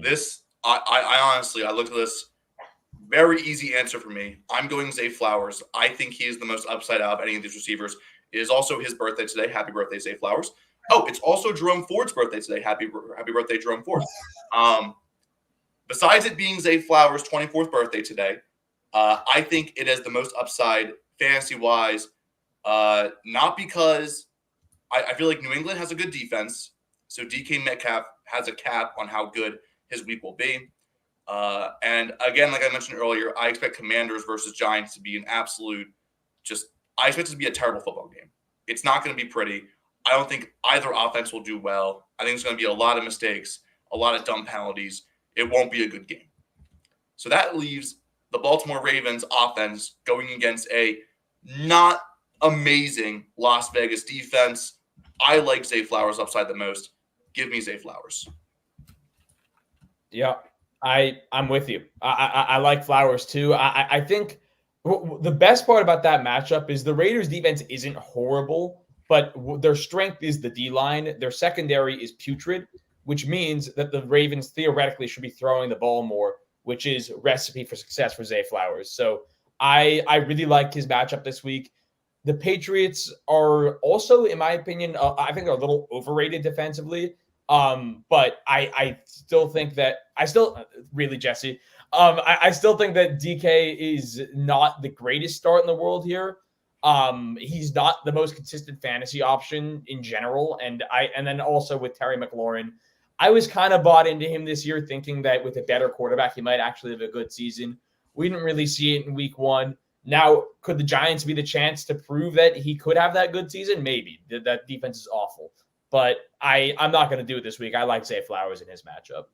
[SPEAKER 4] This, I honestly, I looked at this Very easy answer for me. I'm going Zay Flowers. I think he is the most upside out of any of these receivers. It is also his birthday today. Happy birthday, Zay Flowers. Oh, it's also Jerome Ford's birthday today. Happy birthday, Jerome Ford. Besides it being Zay Flowers' 24th birthday today, I think it has the most upside fantasy-wise, not because I feel like New England has a good defense, so DK Metcalf has a cap on how good his week will be. And again, like I mentioned earlier, I expect Commanders versus Giants to be an absolute I expect it to be a terrible football game. It's not going to be pretty. I don't think either offense will do well. I think it's going to be a lot of mistakes, a lot of dumb penalties. It won't be a good game. So that leaves the Baltimore Ravens offense going against a not amazing Las Vegas defense. I like Zay Flowers upside the most. Give me Zay Flowers.
[SPEAKER 3] Yeah, I'm with you. I like Flowers too. I think the best part about that matchup is the Raiders defense isn't horrible, but their strength is the D-line. Their secondary is putrid, which means that the Ravens theoretically should be throwing the ball more, which is recipe for success for Zay Flowers. So I really like his matchup this week. The Patriots are also, in my opinion, I think they're a little overrated defensively. But I still think that I still think that DK is not the greatest start in the world here. He's not the most consistent fantasy option in general. And then also with Terry McLaurin, I was kind of bought into him this year, thinking that with a better quarterback, he might actually have a good season. We didn't really see it in week one. Now, could the Giants be the chance to prove that he could have that good season? Maybe. That defense is awful. But I'm not going to do it this week. I like Zay Flowers in his matchup.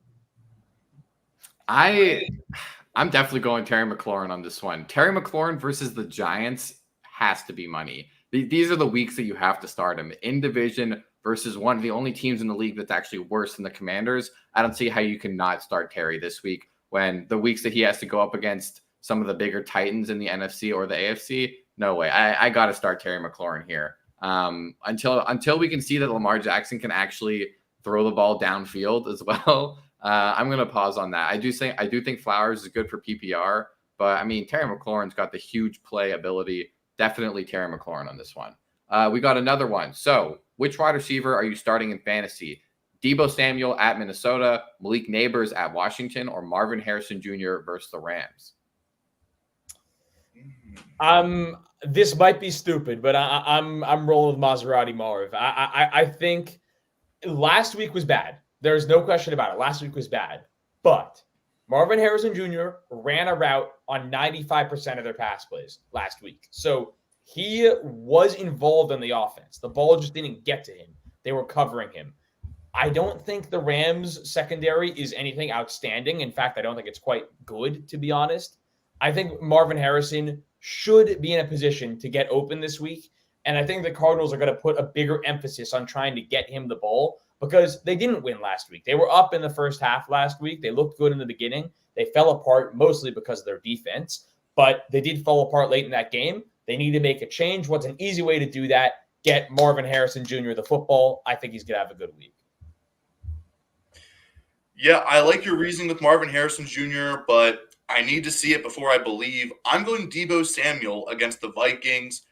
[SPEAKER 1] I'm definitely going Terry McLaurin on this one. Terry McLaurin versus the Giants has to be money. These are the weeks that you have to start him. In division versus one of the only teams in the league that's actually worse than the Commanders. I don't see how you can not start Terry this week when the weeks that he has to go up against some of the bigger Titans in the NFC or the AFC. No way. I got to start Terry McLaurin here. Until we can see that Lamar Jackson can actually throw the ball downfield as well, I'm going to pause on that. I do think Flowers is good for PPR, but I mean, Terry McLaurin's got the huge play ability. Definitely Terry McLaurin on this one. We got another one. So which wide receiver are you starting in fantasy? Deebo Samuel at Minnesota, Malik Neighbors at Washington, or Marvin Harrison Jr. versus the Rams?
[SPEAKER 3] This might be stupid, but I'm rolling with Maserati Marv. I think last week was bad. There's no question about it. Last week was bad, but Marvin Harrison Jr. ran a route on 95% of their pass plays last week. So he was involved in the offense. The ball just didn't get to him. They were covering him. I don't think the Rams secondary is anything outstanding. In fact, I don't think it's quite good, to be honest. I think Marvin Harrison should be in a position to get open this week. And I think the Cardinals are going to put a bigger emphasis on trying to get him the ball because they didn't win last week. They were up in the first half last week. They looked good in the beginning. They fell apart mostly because of their defense, but they did fall apart late in that game. They need to make a change. What's an easy way to do that? Get Marvin Harrison Jr. the football. I think he's going to have a good week.
[SPEAKER 4] Yeah, I like your reasoning with Marvin Harrison Jr., but I need to see it before I believe. I'm going Deebo Samuel against the Vikings.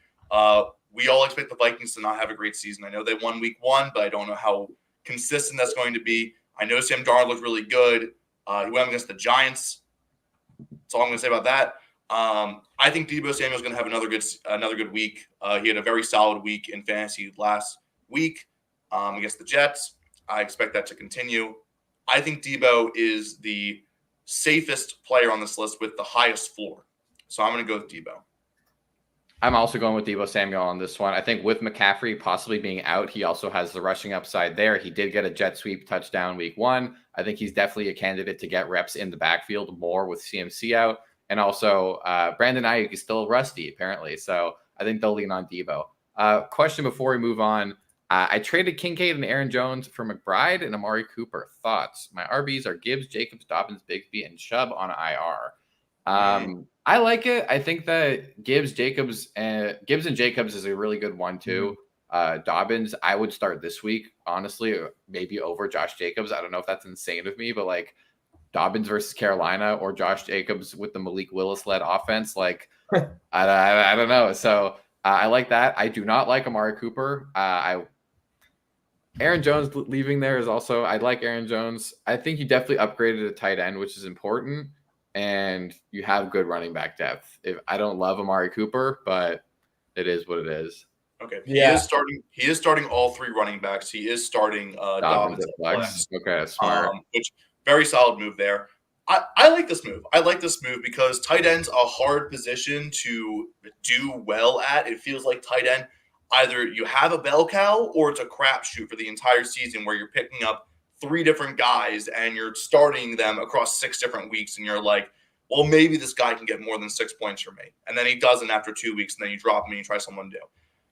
[SPEAKER 4] We all expect the Vikings to not have a great season. I know they won week one, but I don't know how consistent that's going to be. I know Sam Darnold looked really good. He went up against the Giants. That's all I'm going to say about that. I think Deebo Samuel is going to have another good week. He had a very solid week in fantasy last week against the Jets. I expect that to continue. I think Deebo is the safest player on this list with the highest floor. So I'm going to go with Deebo.
[SPEAKER 1] I'm also going with Deebo Samuel on this one. I think with McCaffrey possibly being out, he also has the rushing upside there. He did get a jet sweep touchdown week one. I think he's definitely a candidate to get reps in the backfield more with CMC out. And also Brandon Ayuk is still rusty apparently. So I think they'll lean on Deebo. Question before we move on. I traded Kincaid and Aaron Jones for McBride and Amari Cooper. Thoughts? My RBs are Gibbs, Jacobs, Dobbins, Bigsby, and Chubb on IR. I like it. I think that Gibbs and Jacobs is a really good one too. Dobbins, I would start this week, honestly, maybe over Josh Jacobs. I don't know if that's insane of me, but like Dobbins versus Carolina or Josh Jacobs with the Malik Willis-led offense. Like, I don't know. So I like that. I do not like Amari Cooper. Aaron Jones leaving there is also, I like Aaron Jones. I think you definitely upgraded a tight end, which is important, and you have good running back depth. I don't love Amari Cooper, but it is what it is.
[SPEAKER 4] Okay. He is starting all 3 running backs. He is starting Dobbins at flex.
[SPEAKER 1] Okay, smart.
[SPEAKER 4] Which very solid move there. I like this move. I like this move because tight end's a hard position to do well at. It feels like tight end, either you have a bell cow or it's a crapshoot for the entire season where you're picking up 3 different guys and you're starting them across 6 different weeks, and you're like, well, maybe this guy can get more than 6 points for me. And then he doesn't after 2 weeks, and then you drop him and you try someone new.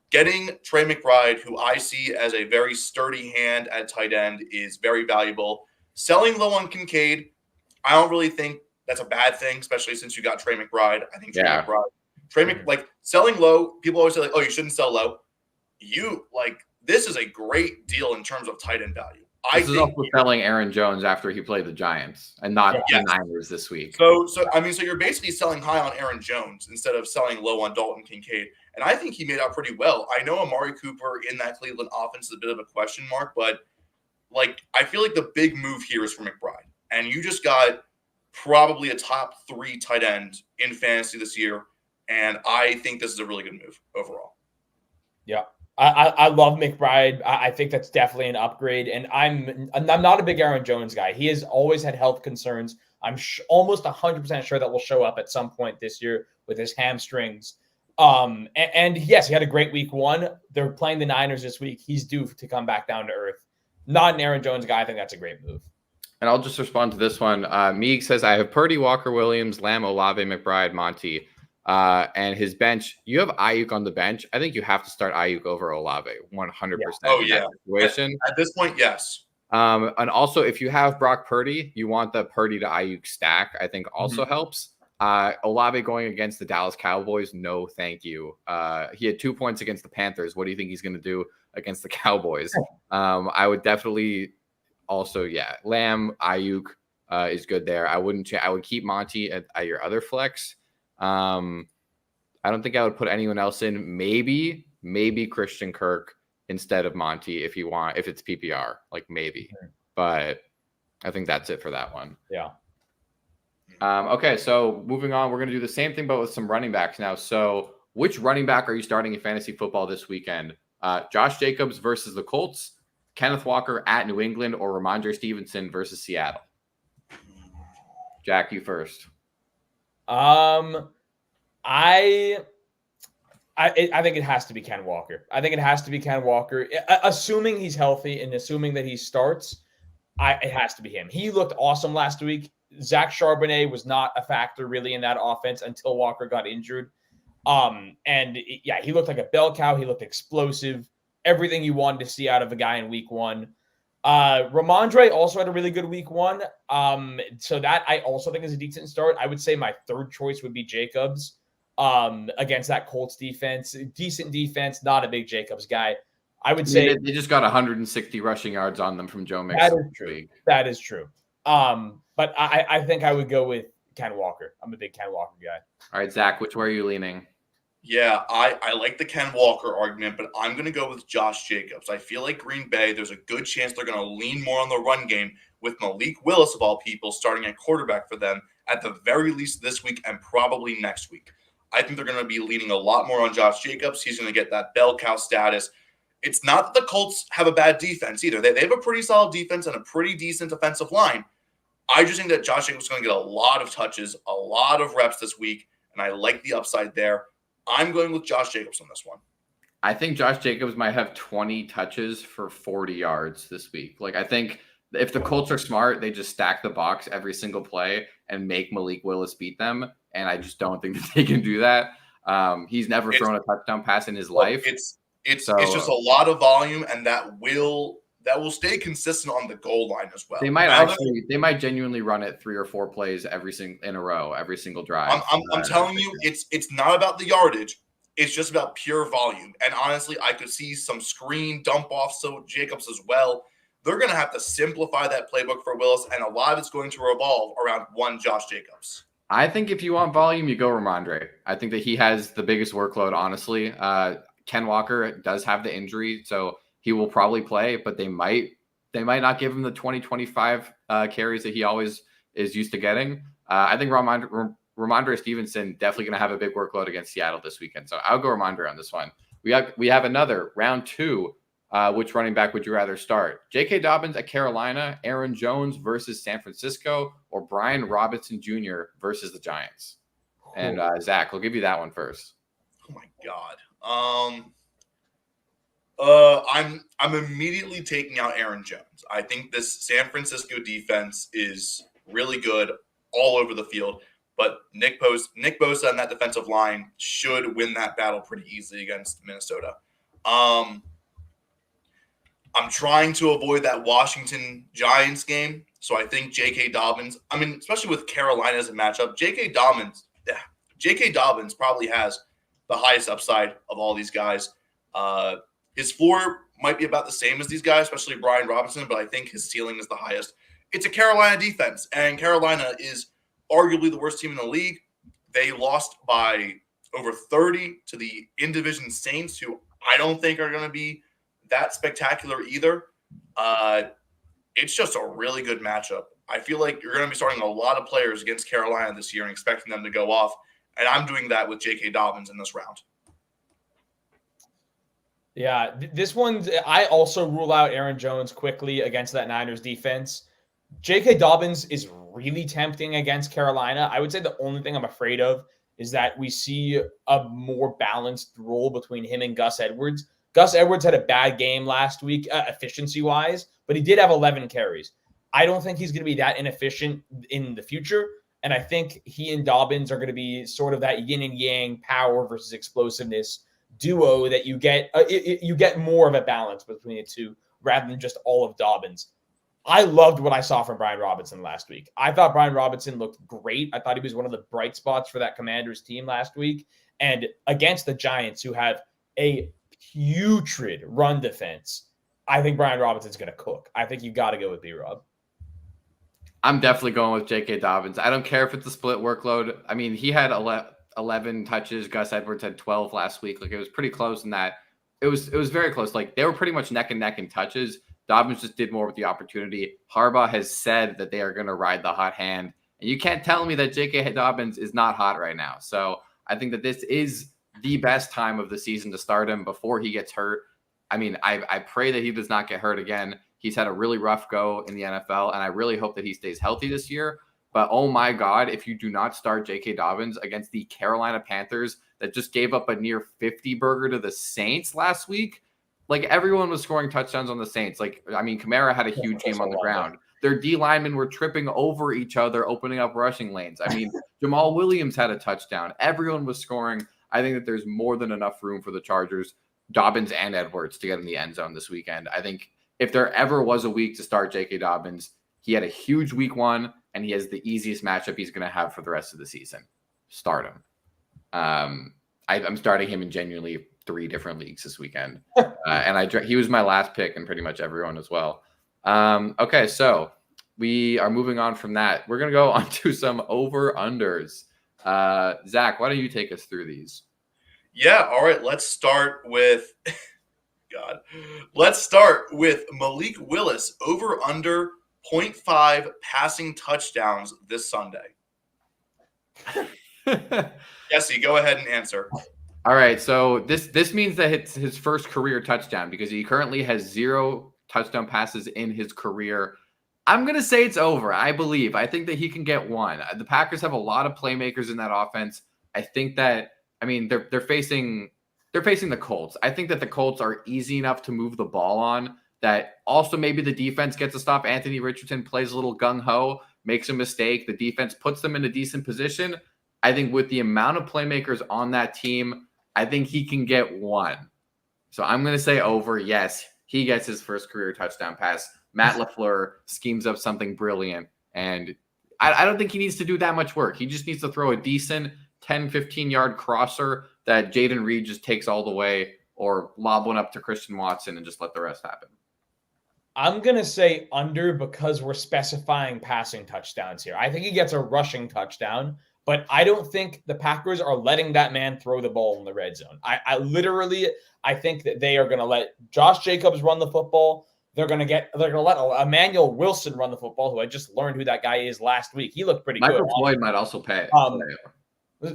[SPEAKER 4] Getting Trey McBride, who I see as a very sturdy hand at tight end, is very valuable. Selling low on Kincaid, I don't really think that's a bad thing, especially since you got Trey McBride. I think like selling low, people always say like, oh, you shouldn't sell low. This is a great deal in terms of tight end value.
[SPEAKER 1] This is also selling Aaron Jones after he played the Giants and not the Niners this week.
[SPEAKER 4] So you're basically selling high on Aaron Jones instead of selling low on Dalton Kincaid. And I think he made out pretty well. I know Amari Cooper in that Cleveland offense is a bit of a question mark, but I feel like the big move here is for McBride. And you just got probably a top 3 tight end in fantasy this year. And I think this is a really good move overall.
[SPEAKER 3] Yeah. I love McBride. I think that's definitely an upgrade. And I'm not a big Aaron Jones guy. He has always had health concerns. I'm almost 100% sure that will show up at some point this year with his hamstrings. And yes, he had a great week 1. They're playing the Niners this week. He's due to come back down to earth. Not an Aaron Jones guy. I think that's a great move.
[SPEAKER 1] And I'll just respond to this one. Meeg says, I have Purdy, Walker Williams, Lamb, Olave, McBride, Monty. And his bench, you have Ayuk on the bench. I think you have to start Ayuk over Olave 100%.
[SPEAKER 4] Oh, yeah.
[SPEAKER 1] Situation.
[SPEAKER 4] At this point, yes.
[SPEAKER 1] And also, if you have Brock Purdy, you want the Purdy to Ayuk stack, I think also helps. Olave going against the Dallas Cowboys, no thank you. He had 2 points against the Panthers. What do you think he's going to do against the Cowboys? I would definitely also, Lamb, Ayuk is good there. I would keep Monty at your other flex. I don't think I would put anyone else in. Maybe Christian Kirk instead of Monty if it's PPR, maybe. But I think that's it for that one.
[SPEAKER 3] Yeah.
[SPEAKER 1] Okay, so moving on, we're going to do the same thing, but with some running backs now. So which running back are you starting in fantasy football this weekend? Josh Jacobs versus the Colts, Kenneth Walker at New England, or Ramondre Stevenson versus Seattle? Jack, you first.
[SPEAKER 3] I think it has to be Ken Walker. Assuming he's healthy and assuming that he starts, it has to be him. He looked awesome last week. Zach Charbonnet was not a factor really in that offense until Walker got injured. He looked like a bell cow. He looked explosive. Everything you wanted to see out of a guy in week 1. Ramondre also had a really good week 1. So that I also think is a decent start. I would say my third choice would be Jacobs against that Colts defense. Decent defense, not a big Jacobs guy. I would say
[SPEAKER 1] they just got 160 rushing yards on them from Joe Mixon.
[SPEAKER 3] That is true. But I think I would go with Ken Walker. I'm a big Ken Walker guy.
[SPEAKER 1] All right, Zach, which way are you leaning?
[SPEAKER 4] Yeah, I like the Ken Walker argument, but I'm going to go with Josh Jacobs. I feel like Green Bay, there's a good chance they're going to lean more on the run game with Malik Willis, of all people, starting at quarterback for them at the very least this week and probably next week. I think they're going to be leaning a lot more on Josh Jacobs. He's going to get that bell cow status. It's not that the Colts have a bad defense either. They have a pretty solid defense and a pretty decent offensive line. I just think that Josh Jacobs is going to get a lot of touches, a lot of reps this week, and I like the upside there. I'm going with Josh Jacobs on this one.
[SPEAKER 1] I think Josh Jacobs might have 20 touches for 40 yards this week. I think if the Colts are smart, they just stack the box every single play and make Malik Willis beat them. And I just don't think that they can do that. He's never thrown a touchdown pass in his life.
[SPEAKER 4] It's just a lot of volume, and that will stay consistent on the goal line as well.
[SPEAKER 1] They might genuinely run it 3 or 4 plays every single drive.
[SPEAKER 4] I'm telling you, it's not about the yardage. It's just about pure volume. And honestly, I could see some screen dump offs so Jacobs as well. they're going to have to simplify that playbook for Willis, and a lot of it's going to revolve around one Josh Jacobs.
[SPEAKER 1] I think if you want volume, you go Ramondre. I think that he has the biggest workload, honestly. Ken Walker does have the injury, so he will probably play, but they might not give him the 20-25 carries that he always is used to getting. I think Ramondre Stevenson definitely going to have a big workload against Seattle this weekend. So I'll go Ramondre on this one. We have another round 2. Which running back would you rather start? J.K. Dobbins at Carolina, Aaron Jones versus San Francisco, or Brian Robinson Jr. versus the Giants? And Zach, we'll give you that one first.
[SPEAKER 4] Oh my God. I'm immediately taking out Aaron Jones. I think this San Francisco defense is really good all over the field, but Nick Bosa and that defensive line should win that battle pretty easily against Minnesota. I'm trying to avoid that Washington Giants game, so I think J.K. Dobbins, especially with Carolina as a matchup, J.K. Dobbins probably has the highest upside of all these guys. His floor might be about the same as these guys, especially Brian Robinson, but I think his ceiling is the highest. It's a Carolina defense, and Carolina is arguably the worst team in the league. They lost by over 30 to the in-division Saints, who I don't think are going to be that spectacular either. It's just a really good matchup. I feel like you're going to be starting a lot of players against Carolina this year and expecting them to go off, and I'm doing that with J.K. Dobbins in this round.
[SPEAKER 3] Yeah, this one, I also rule out Aaron Jones quickly against that Niners defense. J.K. Dobbins is really tempting against Carolina. I would say the only thing I'm afraid of is that we see a more balanced role between him and Gus Edwards. Gus Edwards had a bad game last week, efficiency-wise, but he did have 11 carries. I don't think he's going to be that inefficient in the future, and I think he and Dobbins are going to be sort of that yin and yang power versus explosiveness duo that you get more of a balance between the two rather than just all of Dobbins. I loved what I saw from Brian Robinson last week. I thought Brian Robinson looked great. I thought he was one of the bright spots for that Commanders team last week. And against the Giants, who have a putrid run defense, I think Brian Robinson's going to cook. I think you got to go with B-Rob.
[SPEAKER 1] I'm definitely going with J.K. Dobbins. I don't care if it's a split workload. I mean, he had 11 touches. Gus Edwards had 12 last week. Like, it was pretty close in that. It was very close. Like, they were pretty much neck and neck in touches. Dobbins just did more with the opportunity. Harbaugh has said that they are going to ride the hot hand. And you can't tell me that J.K. Dobbins is not hot right now. So I think that this is the best time of the season to start him before he gets hurt. I mean, I pray that he does not get hurt again. He's had a really rough go in the NFL, and I really hope that he stays healthy this year. But oh my God, if you do not start J.K. Dobbins against the Carolina Panthers that just gave up a near 50 burger to the Saints last week, like, everyone was scoring touchdowns on the Saints. Like, I mean, Kamara had a huge game on the ground. Their D linemen were tripping over each other, opening up rushing lanes. I mean, Jamal Williams had a touchdown. Everyone was scoring. I think that there's more than enough room for the Chargers, Dobbins and Edwards, to get in the end zone this weekend. I think if there ever was a week to start J.K. Dobbins, he had a huge week 1, and he has the easiest matchup he's going to have for the rest of the season. Start him. I'm starting him in genuinely 3 different leagues this weekend. And he was my last pick in pretty much everyone as well. Okay, so we are moving on from that. We're going to go on to some over-unders. Zach, why don't you take us through these?
[SPEAKER 4] Yeah, all right. Let's start with Let's start with Malik Willis over under 0.5 passing touchdowns this Sunday. Jesse, go ahead and answer.
[SPEAKER 1] All right, so this means that it's his first career touchdown because he currently has 0 touchdown passes in his career. I'm going to say it's over. I think that he can get 1. The Packers have a lot of playmakers in that offense. I think that, I mean, they're facing the Colts. I think that the Colts are easy enough to move the ball on, that also maybe the defense gets a stop. Anthony Richardson plays a little gung-ho, makes a mistake. The defense puts them in a decent position. I think with the amount of playmakers on that team, I think he can get 1. So I'm going to say over. Yes, he gets his first career touchdown pass. Matt LaFleur schemes up something brilliant. And I don't think he needs to do that much work. He just needs to throw a decent 10, 15-yard crosser that Jaden Reed just takes all the way, or lob one up to Christian Watson and just let the rest happen.
[SPEAKER 3] I'm going to say under because we're specifying passing touchdowns here. I think he gets a rushing touchdown, but I don't think the Packers are letting that man throw the ball in the red zone. I think that they are going to let Josh Jacobs run the football. They're going to let Emmanuel Wilson run the football, who I just learned who that guy is last week. He looked pretty good.
[SPEAKER 1] Michael Floyd might also play.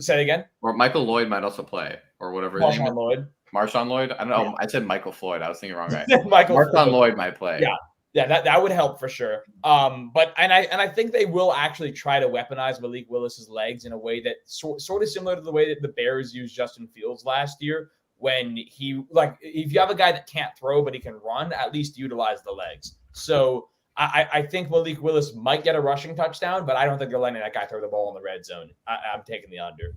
[SPEAKER 3] Say it again.
[SPEAKER 1] Or Michael Lloyd might also play, or whatever his name is.
[SPEAKER 3] Lloyd.
[SPEAKER 1] Marshawn Lloyd? I don't know. Yeah. I said Michael Floyd. I was thinking wrong guy.
[SPEAKER 3] Marshawn
[SPEAKER 1] Lloyd might play.
[SPEAKER 3] Yeah, that would help for sure. But I think they will actually try to weaponize Malik Willis's legs in a way that sort of similar to the way that the Bears used Justin Fields last year, when if you have a guy that can't throw but he can run, at least utilize the legs. So I think Malik Willis might get a rushing touchdown, but I don't think they're letting that guy throw the ball in the red zone. I'm taking the under.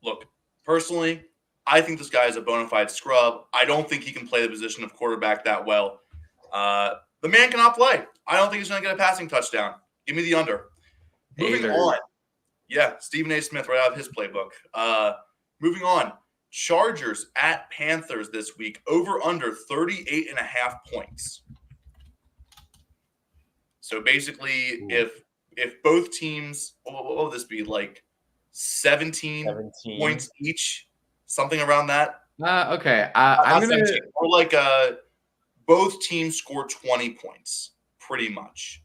[SPEAKER 4] Look, personally, I think this guy is a bona fide scrub. I don't think he can play the position of quarterback that well. The man cannot play. I don't think he's going to get a passing touchdown. Give me the under. Moving on. Yeah, Stephen A. Smith right out of his playbook. Moving on. Chargers at Panthers this week. Over under 38.5 points. So basically, if both teams, what will this be, like 17 points each? Something around that?
[SPEAKER 1] Okay. I'm going to...
[SPEAKER 4] Or like both teams score 20 points, pretty much.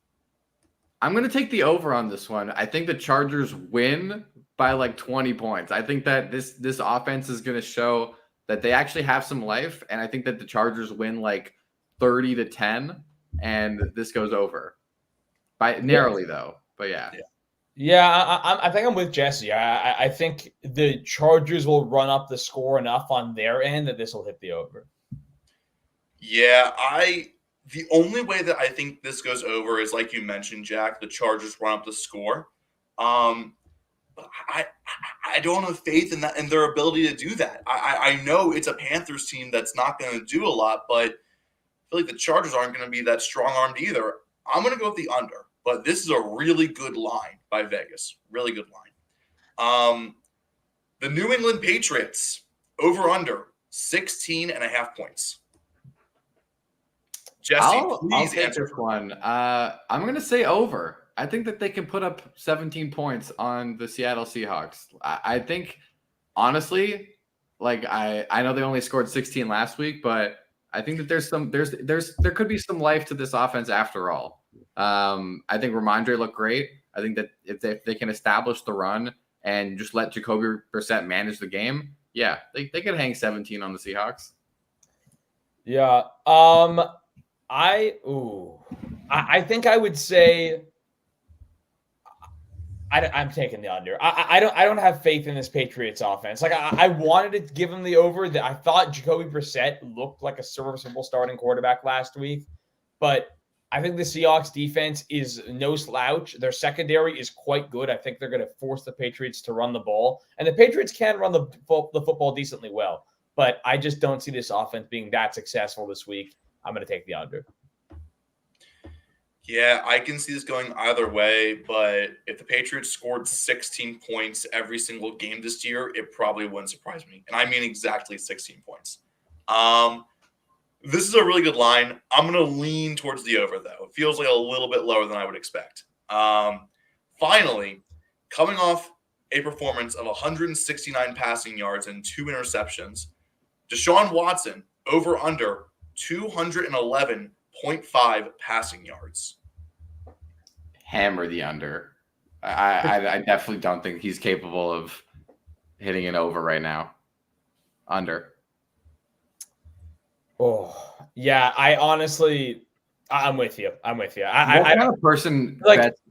[SPEAKER 1] I'm going to take the over on this one. I think the Chargers win by like 20 points. I think that this offense is going to show that they actually have some life, and I think that the Chargers win like 30-10, and this goes over. By narrowly, though. But yeah.
[SPEAKER 3] Yeah, I think I'm with Jesse. I think the Chargers will run up the score enough on their end that this will hit the over.
[SPEAKER 4] Yeah, the only way that I think this goes over is, like you mentioned, Jack, the Chargers run up the score. But I don't have faith in that, in their ability to do that. I know it's a Panthers team that's not going to do a lot, but I feel like the Chargers aren't going to be that strong-armed either. I'm going to go with the under, but this is a really good line by Vegas. Really good line. The New England Patriots, over-under 16.5 points. Jesse,
[SPEAKER 1] I'll
[SPEAKER 4] please
[SPEAKER 1] take
[SPEAKER 4] answer
[SPEAKER 1] this one. I'm going to say over. I think that they can put up 17 points on the Seattle Seahawks. I think, honestly, like I know they only scored 16 last week, but I think that there could be some life to this offense after all. I think Ramondre looked great. I think that if they can establish the run and just let Jacoby Brissett manage the game, yeah, they could hang 17 on the Seahawks.
[SPEAKER 3] Yeah. I think I would say I'm taking the under. I don't have faith in this Patriots offense. Like I wanted to give him the over. That I thought Jacoby Brissett looked like a serviceable starting quarterback last week, but I think the Seahawks defense is no slouch. Their secondary is quite good. I think they're going to force the Patriots to run the ball, and the Patriots can run the football decently well. But I just don't see this offense being that successful this week. I'm going to take the under.
[SPEAKER 4] Yeah, I can see this going either way, but if the Patriots scored 16 points every single game this year, it probably wouldn't surprise me. And I mean exactly 16 points. This is a really good line. I'm going to lean towards the over, though. It feels like a little bit lower than I would expect. Finally, coming off a performance of 169 passing yards and 2 interceptions, Deshaun Watson over under 211.5 passing yards.
[SPEAKER 1] Hammer the under. I definitely don't think he's capable of hitting an over right now. Under.
[SPEAKER 3] Oh, yeah. I'm with you.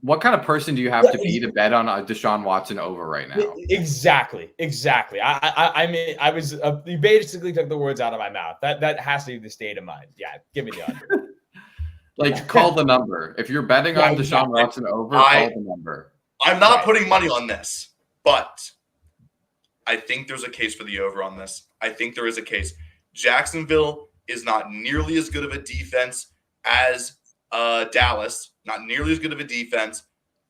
[SPEAKER 1] What kind of person do you have to be to bet on a Deshaun Watson over right now?
[SPEAKER 3] Exactly. I mean, you basically took the words out of my mouth. That has to be the state of mind. Yeah, give me the under.
[SPEAKER 1] Like, call the number. If you're betting on Deshaun Watson over, call the number.
[SPEAKER 4] I'm not putting money on this, but I think there's a case for the over on this. I think there is a case. Jacksonville is not nearly as good of a defense as Dallas, not nearly as good of a defense.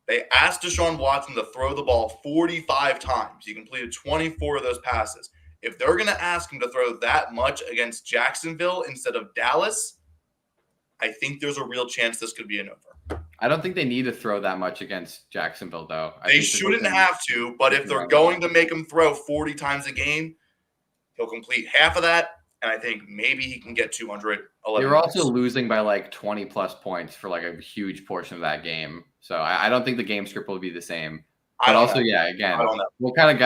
[SPEAKER 4] They asked Deshaun Watson to throw the ball 45 times. He completed 24 of those passes. If they're going to ask him to throw that much against Jacksonville instead of Dallas, I think there's a real chance this could be an over.
[SPEAKER 1] I don't think they need to throw that much against Jacksonville, though.
[SPEAKER 4] They shouldn't have to, but if they're going to make him throw 40 times a game, he'll complete half of that, and I think maybe he can get 211.
[SPEAKER 1] They were also losing by like 20-plus points for like a huge portion of that game. So I don't think the game script will be the same. But also, again, what kind of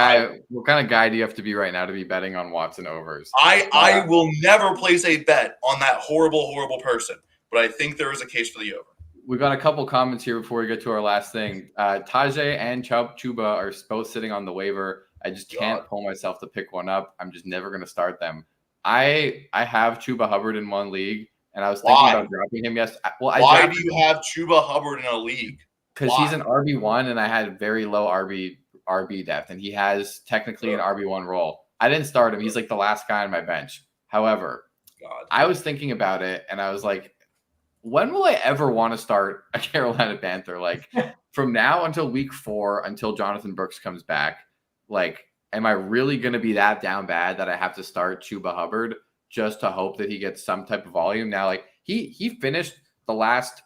[SPEAKER 1] guy do you have to be right now to be betting on Watson overs?
[SPEAKER 4] I will never place a bet on that horrible person, but I think there is a case for the over.
[SPEAKER 1] We got a couple comments here before we get to our last thing. Tajay and Chuba are both sitting on the waiver. I just can't pull myself to pick one up. I'm just never going to start them. I have Chuba Hubbard in one league, and I was thinking about dropping him. Yes. Well,
[SPEAKER 4] why do you have Chuba Hubbard in a league?
[SPEAKER 1] Because he's an RB1, and I had very low RB depth, and he has technically an RB1 role. I didn't start him. He's like the last guy on my bench. However, I was thinking about it, and I was like, when will I ever want to start a Carolina Panther? Like from now until week 4, until Jonathan Brooks comes back, like, am I really going to be that down bad that I have to start Chuba Hubbard just to hope that he gets some type of volume? Now, like he finished the last.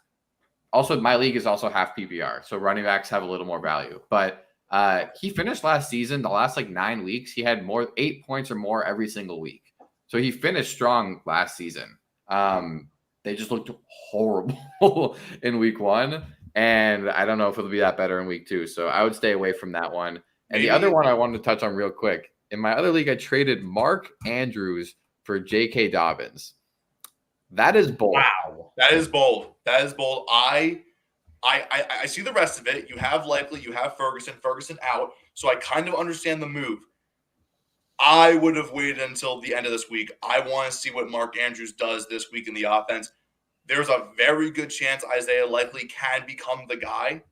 [SPEAKER 1] Also, my league is also half PPR, so running backs have a little more value. But he finished last season, the last like 9 weeks, he had 8 points or more every single week. So he finished strong last season. They just looked horrible in week 1. And I don't know if it'll be that better in week 2. So I would stay away from that one. And the other one I wanted to touch on real quick. In my other league, I traded Mark Andrews for J.K. Dobbins. That is bold.
[SPEAKER 4] Wow. That is bold. I see the rest of it. You have Ferguson out. So I kind of understand the move. I would have waited until the end of this week. I want to see what Mark Andrews does this week in the offense. There's a very good chance Isaiah likely can become the guy,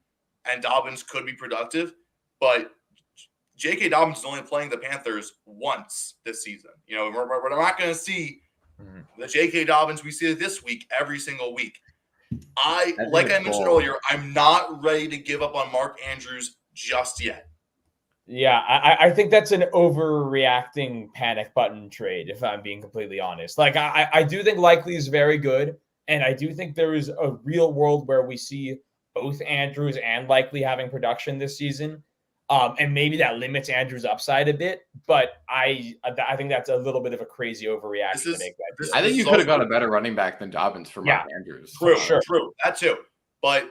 [SPEAKER 4] and Dobbins could be productive. But J.K. Dobbins is only playing the Panthers once this season. You know, we're not going to see the J.K. Dobbins we see this week every single week. I mentioned earlier, I'm not ready to give up on Mark Andrews just yet.
[SPEAKER 3] Yeah, I think that's an overreacting panic button trade, if I'm being completely honest. Like, I do think Likely is very good, and I do think there is a real world where we see both Andrews and Likely having production this season. And maybe that limits Andrews' upside a bit, but I think that's a little bit of a crazy overreaction to make that deal.
[SPEAKER 1] I think you could have got a better running back than Dobbins for Mark Andrews.
[SPEAKER 4] True, that too. But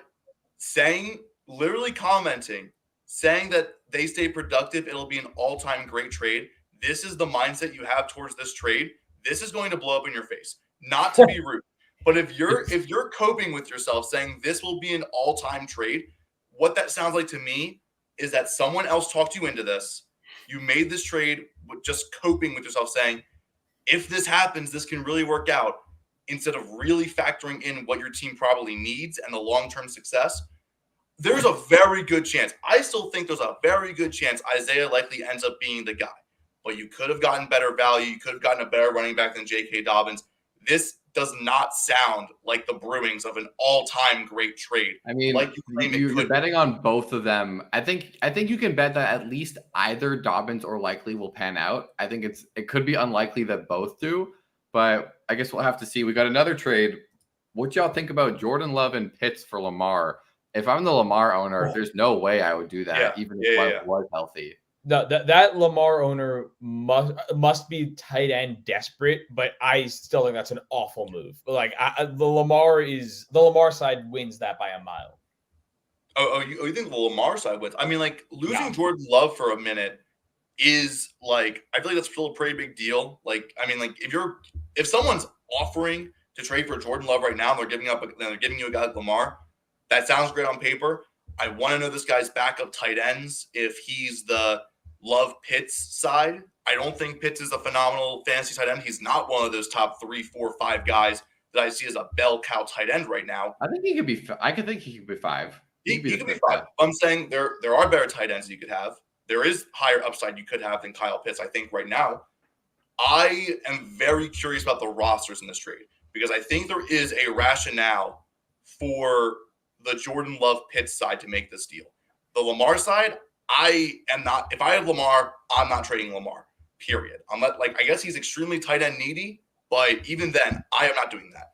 [SPEAKER 4] commenting, saying that they stay productive, it'll be an all-time great trade. This is the mindset you have towards this trade. This is going to blow up in your face. Not to be rude, but if you're coping with yourself saying this will be an all-time trade, what that sounds like to me is that someone else talked you into this. You made this trade with just coping with yourself saying, if this happens, this can really work out, instead of really factoring in what your team probably needs and the long-term success. There's a very good chance. I still think there's a very good chance Isaiah likely ends up being the guy. But you could have gotten better value. You could have gotten a better running back than J.K. Dobbins. This does not sound like the Bruins of an all-time great trade.
[SPEAKER 1] I mean,
[SPEAKER 4] like
[SPEAKER 1] you're betting on both of them. I think you can bet that at least either Dobbins or Likely will pan out. I think it could be unlikely that both do, but I guess we'll have to see. We got another trade. What y'all think about Jordan Love and Pitts for Lamar? If I'm the Lamar owner, there's no way I would do that, even if Love was healthy.
[SPEAKER 3] That Lamar owner must be tight end desperate, but I still think that's an awful move. Like the Lamar side wins that by a mile.
[SPEAKER 4] You think the Lamar side wins? I mean, like losing Jordan Love for a minute is like, I feel like that's still a pretty big deal. Like, I mean, like if someone's offering to trade for Jordan Love right now, and they're giving you a guy like Lamar, that sounds great on paper. I want to know this guy's backup tight ends if he's the Love Pitts side. I don't think Pitts is a phenomenal fantasy tight end. He's not one of those top 3, 4, 5 guys that I see as a bell cow tight end right now.
[SPEAKER 1] I think he could be. I could think he could be 5.
[SPEAKER 4] He could be 5. I'm saying there are better tight ends you could have. There is higher upside you could have than Kyle Pitts, I think, right now. I am very curious about the rosters in this trade because I think there is a rationale for the Jordan Love Pitts side to make this deal. The Lamar side, I am not. If I have Lamar, I'm not trading Lamar. Period. I guess he's extremely tight end needy, but even then, I am not doing that.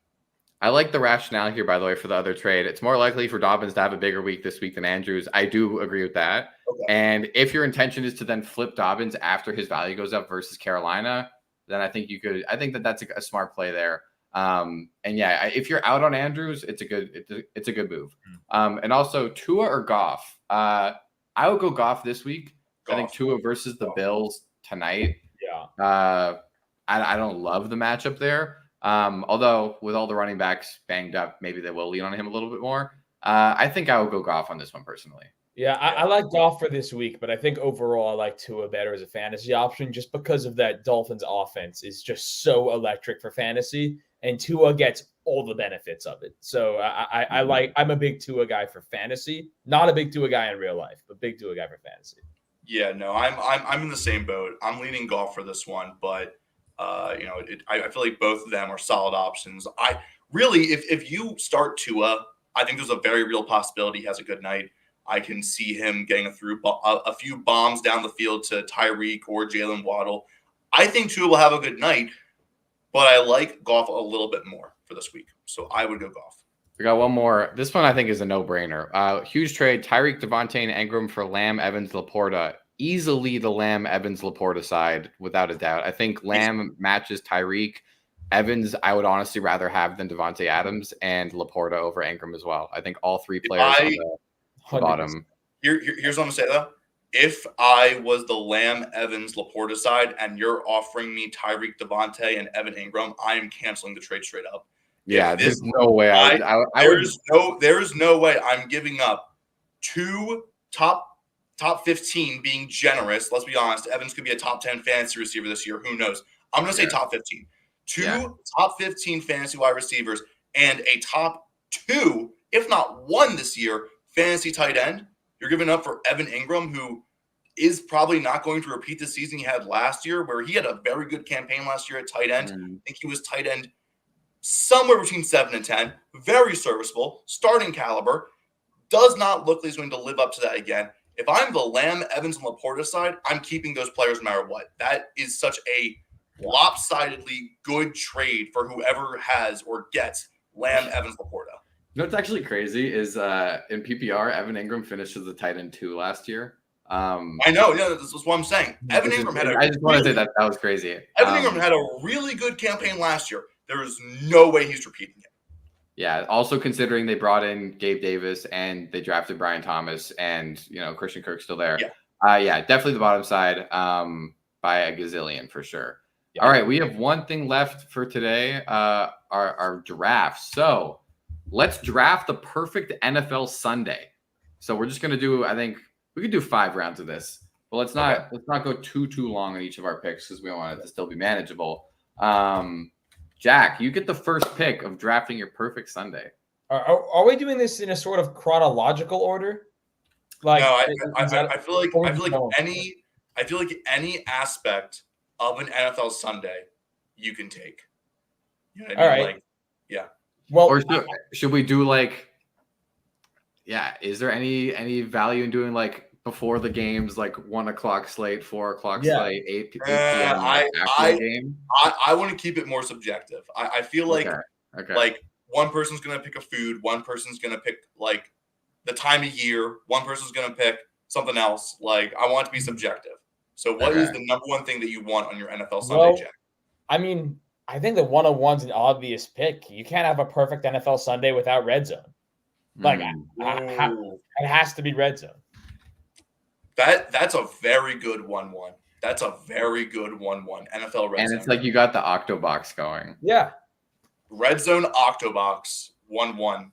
[SPEAKER 1] I like the rationale here, by the way, for the other trade. It's more likely for Dobbins to have a bigger week this week than Andrews. I do agree with that.
[SPEAKER 4] Okay.
[SPEAKER 1] And if your intention is to then flip Dobbins after his value goes up versus Carolina, then I think you could. I think that's a smart play there. And yeah, if you're out on Andrews, it's a good move. And also Tua or Goff. I would go Goff this week. I think Tua versus the Bills tonight.
[SPEAKER 3] Yeah.
[SPEAKER 1] I don't love the matchup there. Although with all the running backs banged up, maybe they will lean on him a little bit more. I think I will go Goff on this one personally.
[SPEAKER 3] Yeah, I like Goff for this week, but I think overall I like Tua better as a fantasy option just because of that Dolphins offense is just so electric for fantasy, and Tua gets all the benefits of it. So I'm a big Tua guy for fantasy, not a big Tua guy in real life, but big Tua guy for fantasy.
[SPEAKER 4] Yeah, no, I'm in the same boat. I'm leaning Goff for this one, but I feel like both of them are solid options. I really, if you start Tua, I think there's a very real possibility he has a good night. I can see him getting a few bombs down the field to Tyreek or Jalen Waddle. I think Tua will have a good night, but I like Goff a little bit more for this week. So I would go Goff.
[SPEAKER 1] We got one more. This one I think is a no-brainer. Huge trade. Tyreek, Devontae, and Ingram for Lamb, Evans, Laporta. Easily the Lamb, Evans, Laporta side, without a doubt. I think Lamb matches Tyreek. Evans, I would honestly rather have than Devontae Adams, and Laporta over Ingram as well. I think all three players on the bottom.
[SPEAKER 4] Here's what I'm going to say, though. If I was the Lamb, Evans, Laporta side, and you're offering me Tyreek, Devontae, and Evan Ingram, I am canceling the trade straight up.
[SPEAKER 1] Yeah, there's no way.
[SPEAKER 4] There is no way I'm giving up two top 15 being generous. Let's be honest. Evans could be a top 10 fantasy receiver this year. Who knows? I'm going to say top 15. Two top 15 fantasy wide receivers and a top 2, if not 1 this year, fantasy tight end. You're giving up for Evan Ingram, who is probably not going to repeat the season he had last year, where he had a very good campaign last year at tight end. I think he was tight end somewhere between 7 and 10. Very serviceable, starting caliber. Does not look like he's going to live up to that again. If I'm the Lamb, Evans, and Laporta side, I'm keeping those players no matter what. That is such a lopsidedly good trade for whoever has or gets Lamb, Evans, Laporta.
[SPEAKER 1] You know what's actually crazy is in PPR, Evan Ingram finished as the tight end 2 last year.
[SPEAKER 4] I know. Yeah, that's what I'm saying. Evan Ingram had
[SPEAKER 1] I just want to say that was crazy.
[SPEAKER 4] Evan Ingram had a really good campaign last year. There is no way he's repeating it.
[SPEAKER 1] Yeah. Also considering they brought in Gabe Davis and they drafted Brian Thomas and Christian Kirk's still there. Yeah. Definitely the bottom side by a gazillion for sure. Yeah. All right, we have one thing left for today, our draft. So let's draft the perfect NFL Sunday. So we're just gonna do. I think we could do 5 rounds of this, but let's not go too long on each of our picks because we want it to still be manageable. Jack, you get the first pick of drafting your perfect Sunday.
[SPEAKER 3] Are we doing this in a sort of chronological order?
[SPEAKER 4] Like, no, I feel like any aspect of an NFL Sunday you can take. You know what I mean?
[SPEAKER 3] All right.
[SPEAKER 4] Like, yeah.
[SPEAKER 1] Well, or should we do is there any value in doing before the games, 1 o'clock slate, 4 o'clock slate, 8 p.m. after the game?
[SPEAKER 4] I want to keep it more subjective. I feel like one person's going to pick a food, one person's going to pick the time of year, one person's going to pick something else. I want it to be subjective. So what is the number one thing that you want on your NFL Sunday, Jack?
[SPEAKER 3] I mean, I think the 101's an obvious pick. You can't have a perfect NFL Sunday without red zone. It has to be red zone.
[SPEAKER 4] That's a very good 1-1. That's a very good 1-1 NFL red zone.
[SPEAKER 1] And it's you got the Octobox going.
[SPEAKER 3] Yeah.
[SPEAKER 4] Red zone Octobox 1-1.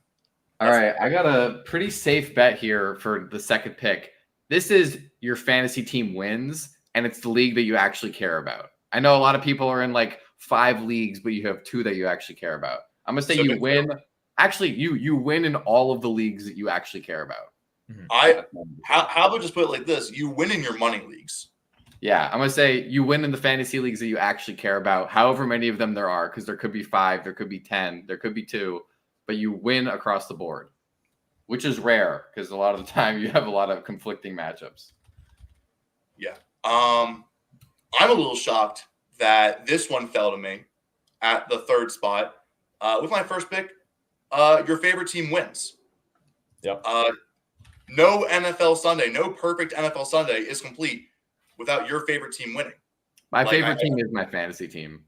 [SPEAKER 1] All right, I got a pretty safe bet here for the second pick. This is your fantasy team wins, and it's the league that you actually care about. I know a lot of people are in 5 leagues, but you have 2 that you actually care about. I'm gonna say you win. Actually, you win in all of the leagues that you actually care about.
[SPEAKER 4] How about just put it like this? You win in your money leagues.
[SPEAKER 1] Yeah, I'm gonna say you win in the fantasy leagues that you actually care about, however many of them there are, because there could be 5, there could be 10, there could be 2, but you win across the board, which is rare because a lot of the time you have a lot of conflicting matchups.
[SPEAKER 4] Yeah. I'm a little shocked that this one fell to me at the 3rd spot. With my first pick, your favorite team wins.
[SPEAKER 3] Yep.
[SPEAKER 4] No NFL Sunday, no perfect NFL Sunday is complete without your favorite team winning.
[SPEAKER 1] My favorite team is my fantasy team.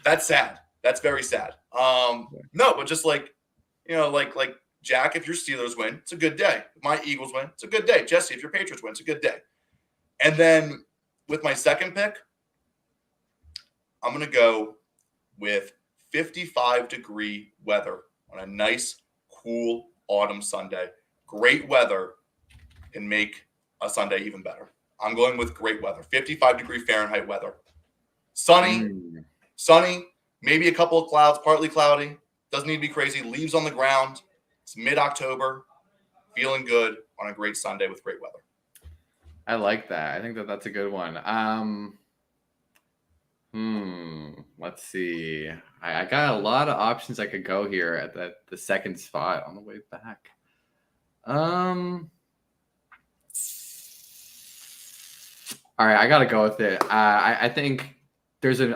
[SPEAKER 4] That's sad. That's very sad. No, but just like Jack, if your Steelers win, it's a good day. If my Eagles win, it's a good day. Jesse, if your Patriots win, it's a good day. And then with my second pick, I'm going to go with 55-degree weather on a nice, cool autumn Sunday. Great weather can make a Sunday even better. I'm going with great weather. 55-degree Fahrenheit weather. Sunny, maybe a couple of clouds, partly cloudy. Doesn't need to be crazy. Leaves on the ground. It's mid-October. Feeling good on a great Sunday with great weather.
[SPEAKER 1] I like that. I think that's a good one. Let's see. I got a lot of options I could go here at the second spot on the way back. All right, I gotta go with it. I think there's I'm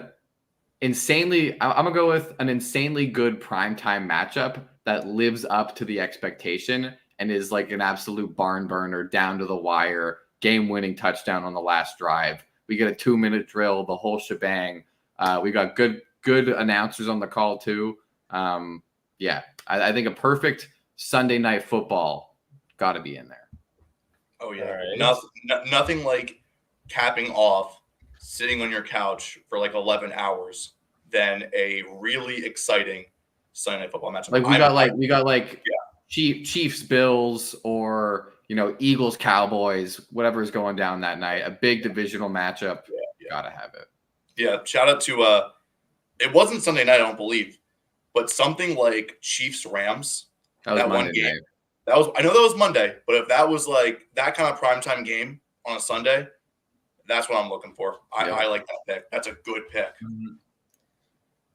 [SPEAKER 1] gonna go with an insanely good primetime matchup that lives up to the expectation and is like an absolute barn burner, down to the wire, game-winning touchdown on the last drive. We get a 2-minute drill, the whole shebang. We got good announcers on the call too. I think a perfect Sunday night football got to be in there.
[SPEAKER 4] Oh yeah,
[SPEAKER 3] right.
[SPEAKER 4] Nothing like capping off, sitting on your couch for like 11 hours than a really exciting Sunday night football matchup.
[SPEAKER 1] Like we got Chiefs Bills, or Eagles Cowboys, whatever is going down that night. A big divisional matchup. Gotta have it.
[SPEAKER 4] Yeah, shout out to it wasn't Sunday night, I don't believe, but something like Chiefs Rams.
[SPEAKER 1] That one game. Night.
[SPEAKER 4] I know that was Monday, but if that was like that kind of primetime game on a Sunday, that's what I'm looking for. I like that pick. That's a good pick.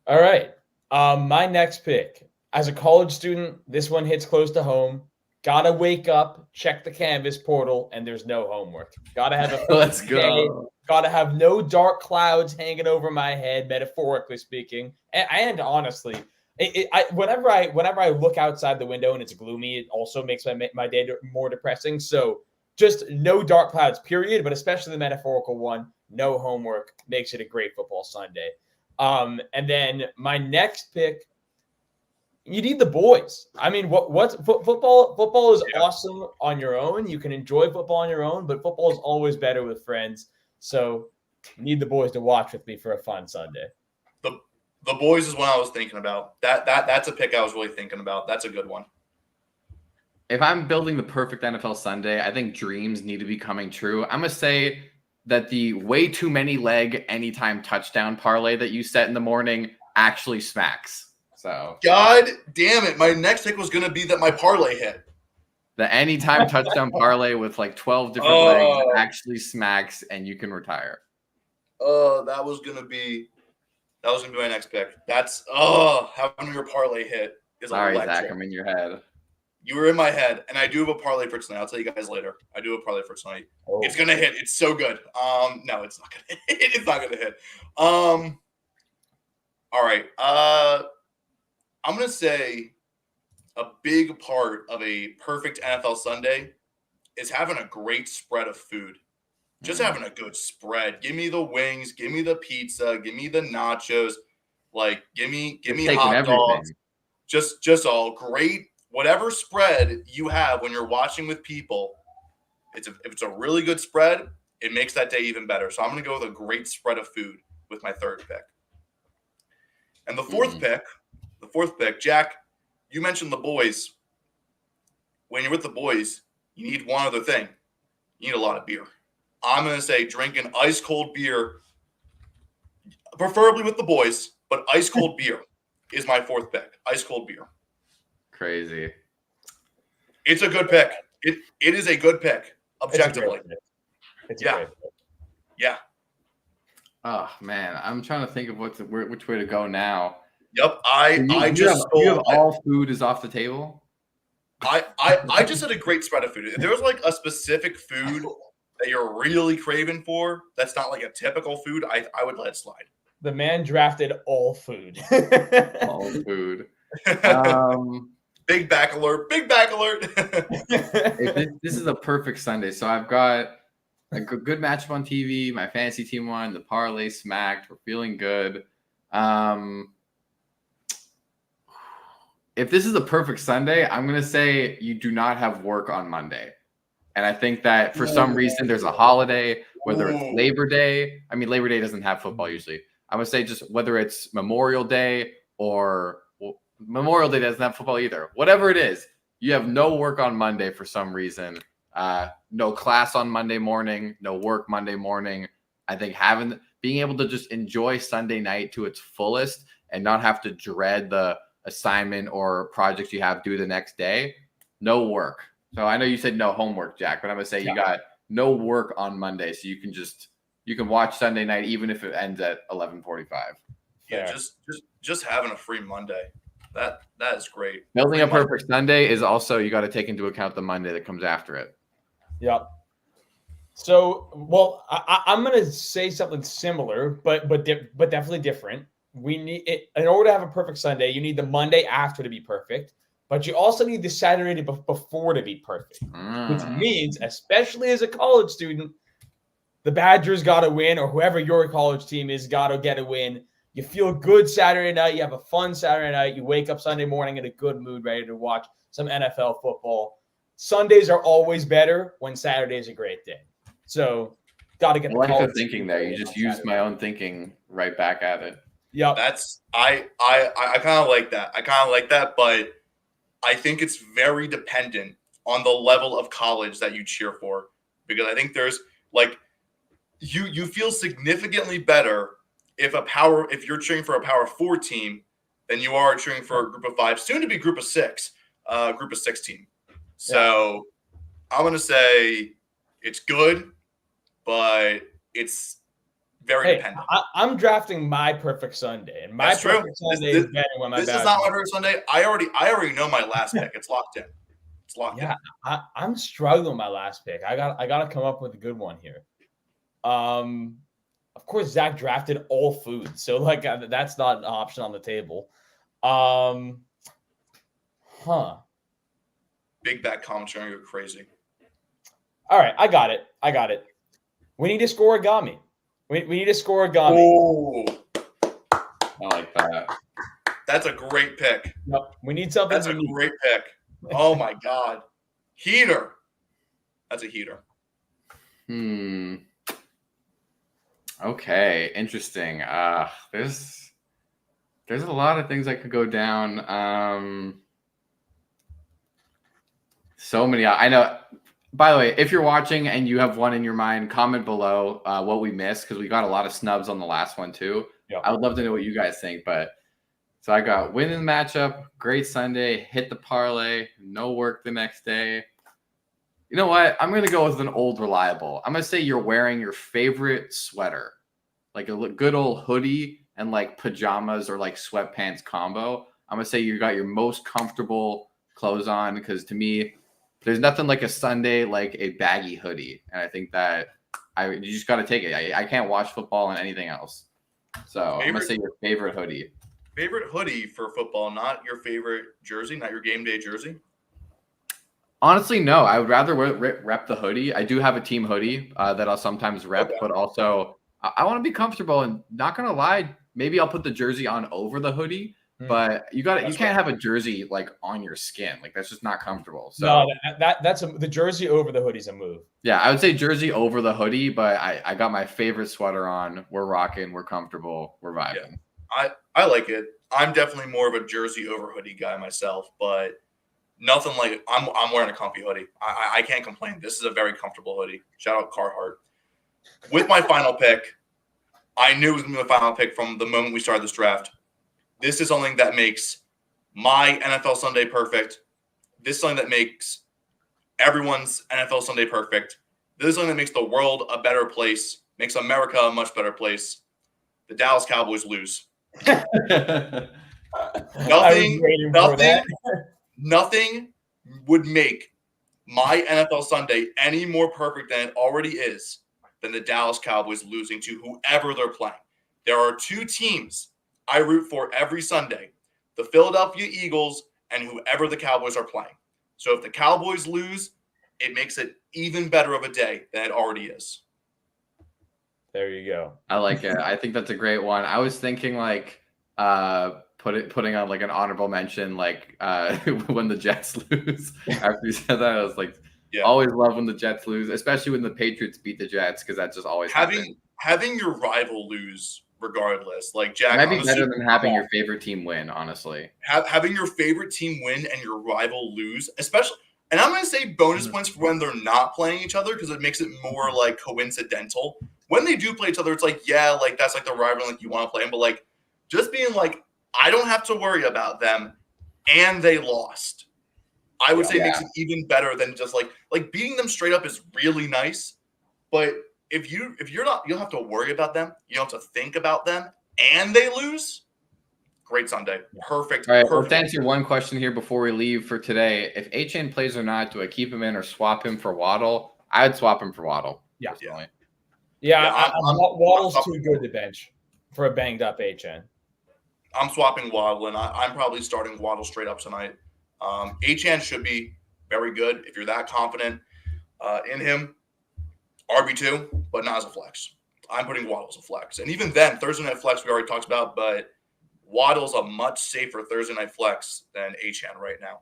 [SPEAKER 3] All right. My next pick. As a college student, this one hits close to home. Gotta wake up, check the Canvas portal, and there's no homework. Gotta have a
[SPEAKER 1] let's go.
[SPEAKER 3] Gotta have no dark clouds hanging over my head, metaphorically speaking. And honestly, whenever I look outside the window and it's gloomy, it also makes my day more depressing. So just no dark clouds, period. But especially the metaphorical one, no homework makes it a great football Sunday. And then my next pick. You need the boys. I mean, football? Football is awesome on your own. You can enjoy football on your own, but football is always better with friends. So, you need the boys to watch with me for a fun Sunday.
[SPEAKER 4] The boys is what I was thinking about. That's a pick I was really thinking about. That's a good one.
[SPEAKER 1] If I'm building the perfect NFL Sunday, I think dreams need to be coming true. I'm gonna say that the way too many leg anytime touchdown parlay that you set in the morning actually smacks. So
[SPEAKER 4] God damn it. My next pick was going to be that my parlay hit.
[SPEAKER 1] The anytime touchdown parlay with like 12 different legs actually smacks and you can retire.
[SPEAKER 4] That was going to be my next pick. That's having your parlay hit is
[SPEAKER 1] sorry, Zach, I'm in your head.
[SPEAKER 4] You were in my head, and I do have a parlay for tonight. I'll tell you guys later. I do have a parlay for tonight. Oh. It's going to hit. It's so good. No, it's not going to hit. It's not going to hit. All right. I'm going to say a big part of a perfect NFL Sunday is having a great spread of food. Just having a good spread. Give me the wings. Give me the pizza. Give me the nachos. Like, give me hot dogs. Just all great. Whatever spread you have when you're watching with people, if it's a really good spread, it makes that day even better. So I'm going to go with a great spread of food with my third pick. And the fourth pick, Jack, you mentioned the boys. When you're with the boys, you need one other thing. You need a lot of beer. I'm going to say drinking ice cold beer, preferably with the boys, but ice cold beer is my fourth pick. Ice cold beer.
[SPEAKER 1] Crazy.
[SPEAKER 4] It's a good pick. It is a good pick, objectively.
[SPEAKER 3] It's a great pick.
[SPEAKER 4] Yeah.
[SPEAKER 1] Oh man, I'm trying to think of which way to go now.
[SPEAKER 4] Yep.
[SPEAKER 1] You have all food is off the table.
[SPEAKER 4] I just had a great spread of food. If there was like a specific food that you're really craving for, that's not like a typical food, I would let it slide.
[SPEAKER 3] The man drafted all food.
[SPEAKER 1] All food.
[SPEAKER 4] Big back alert. Big back alert.
[SPEAKER 1] This is a perfect Sunday. So I've got a good matchup on TV. My fantasy team won. The parlay smacked. We're feeling good. If this is a perfect Sunday, I'm going to say you do not have work on Monday. And I think that for some reason there's a holiday, whether it's Labor Day. I mean, Labor Day doesn't have football usually. I would say just whether it's Memorial Day or Memorial Day doesn't have football either. Whatever it is, you have no work on Monday for some reason. No class on Monday morning, no work Monday morning. I think being able to just enjoy Sunday night to its fullest and not have to dread the assignment or projects you have due the next day. No work. So I know you said no homework, Jack, but I'm gonna say you got no work on Monday, so you can watch Sunday night even if it ends at 11:45.
[SPEAKER 4] Yeah, just having a free Monday. That is great.
[SPEAKER 1] Building a perfect Sunday is also, you got to take into account the Monday that comes after it.
[SPEAKER 3] Yep. So, well, I'm going to say something similar, but definitely different. We need it in order to have a perfect Sunday. You need the Monday after to be perfect, but you also need the Saturday before to be perfect, which means, especially as a college student, the Badgers got to win, or whoever your college team is got to get a win. You feel good Saturday night. You have a fun Saturday night. You wake up Sunday morning in a good mood, ready to watch some NFL football. Sundays are always better when Saturday is a great day. So, got to get the
[SPEAKER 1] college thinking there. You just used my own thinking right back at it.
[SPEAKER 3] Yeah,
[SPEAKER 4] that's I kind of like that. I kind of like that, but I think it's very dependent on the level of college that you cheer for, because I think there's like you feel significantly better if you're cheering for a Power 4 team than you are cheering for a Group of 5, soon to be Group of 6 team. So I'm gonna say it's good, but it's very dependent.
[SPEAKER 3] I'm drafting my perfect Sunday, and my perfect Sunday is better when my.
[SPEAKER 4] This is not my perfect Sunday. I already know my last pick. It's locked in. It's locked in.
[SPEAKER 3] I'm struggling with my last pick. I got to come up with a good one here. Of course, Zach drafted all food, so like that's not an option on the table.
[SPEAKER 4] Big back commentary, go crazy.
[SPEAKER 3] All right, I got it. We need to score Agami. We need to score Agami.
[SPEAKER 4] Oh,
[SPEAKER 1] I like that.
[SPEAKER 4] That's a great pick.
[SPEAKER 3] Yep. We need something.
[SPEAKER 4] That's a great pick. Oh my God, heater. That's a heater.
[SPEAKER 1] Okay, interesting. There's a lot of things that could go down. So many. I know. By the way, if you're watching and you have one in your mind, comment below what we missed, because we got a lot of snubs on the last one too.
[SPEAKER 3] Yeah.
[SPEAKER 1] I would love to know what you guys think. But so I got win in the matchup, great Sunday, hit the parlay, no work the next day. You know what? I'm going to go with an old reliable. I'm going to say you're wearing your favorite sweater, like a good old hoodie and like pajamas or like sweatpants combo. I'm going to say you got your most comfortable clothes on, because to me, there's nothing like a Sunday like a baggy hoodie. And I think that you just got to take it. I can't watch football and anything else. So I'm going to say your favorite hoodie.
[SPEAKER 4] Favorite hoodie for football, not your favorite jersey, not your game day jersey?
[SPEAKER 1] Honestly, no. I would rather rep the hoodie. I do have a team hoodie that I'll sometimes rep, but also I want to be comfortable. And not gonna lie, maybe I'll put the jersey on over the hoodie. But you can't have a jersey like on your skin. Like that's just not comfortable. So
[SPEAKER 3] no, that's the jersey over the hoodie's a move.
[SPEAKER 1] Yeah, I would say jersey over the hoodie, but I got my favorite sweater on. We're rocking. We're comfortable. We're vibing.
[SPEAKER 4] Yeah, I like it. I'm definitely more of a jersey over hoodie guy myself, but nothing like I'm wearing a comfy hoodie. I can't complain. This is a very comfortable hoodie. Shout out Carhartt. With my final pick, I knew it was going to be my final pick from the moment we started this draft. This is something that makes my NFL Sunday perfect. This is something that makes everyone's NFL Sunday perfect. This is something that makes the world a better place, makes America a much better place. The Dallas Cowboys lose. Nothing would make my NFL Sunday any more perfect than it already is than the Dallas Cowboys losing to whoever they're playing. There are two teams I root for every Sunday, the Philadelphia Eagles and whoever the Cowboys are playing. So if the Cowboys lose, it makes it even better of a day than it already is.
[SPEAKER 3] There you go.
[SPEAKER 1] I like it. I think that's a great one. I was thinking like putting on like an honorable mention, like when the Jets lose. After you said that, I was like, always love when the Jets lose, especially when the Patriots beat the Jets, because that just always happens.
[SPEAKER 4] Having your rival lose regardless, like Jack,
[SPEAKER 1] might be better than having your favorite team win, honestly.
[SPEAKER 4] Having your favorite team win and your rival lose, especially, and I'm going to say bonus points for when they're not playing each other, because it makes it more like coincidental. When they do play each other, it's like, yeah, like that's like the rival, like you want to play them, but like just being like, I don't have to worry about them, and they lost. I would say it makes it even better than just like beating them straight up is really nice, but if you're not, you don't have to worry about them, you don't have to think about them, and they lose. Great Sunday, perfect.
[SPEAKER 1] All right,
[SPEAKER 4] perfect.
[SPEAKER 1] Let's answer one question here before we leave for today. If Achane plays or not, do I keep him in or swap him for Waddle? I would swap him for Waddle. Personally.
[SPEAKER 3] Waddle's too good to bench for a banged up Achane.
[SPEAKER 4] I'm swapping Waddle, and I'm probably starting Waddle straight up tonight. Achane should be very good if you're that confident in him. RB2, but not as a flex. I'm putting Waddle as a flex. And even then, Thursday night flex we already talked about, but Waddle's a much safer Thursday night flex than Achane right now.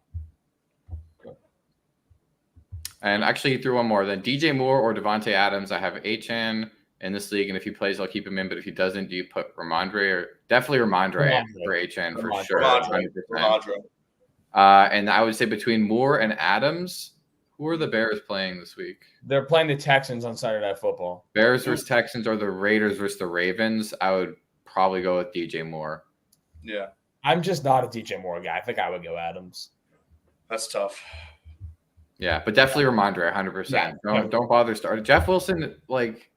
[SPEAKER 1] And actually, he threw one more. Then DJ Moore or Devontae Adams. I have Achane in this league, and if he plays, I'll keep him in. But if he doesn't, do you put Ramondre or definitely Ramondre for Achane for sure?
[SPEAKER 4] Ramondre.
[SPEAKER 1] And I would say between Moore and Adams, who are the Bears playing this week?
[SPEAKER 3] They're playing the Texans on Saturday Night Football.
[SPEAKER 1] Bears versus Texans or the Raiders versus the Ravens. I would probably go with DJ Moore.
[SPEAKER 4] Yeah.
[SPEAKER 3] I'm just not a DJ Moore guy. I think I would go Adams.
[SPEAKER 4] That's tough.
[SPEAKER 1] Yeah, but definitely Ramondre, 100%. Don't bother starting. Jeff Wilson, like,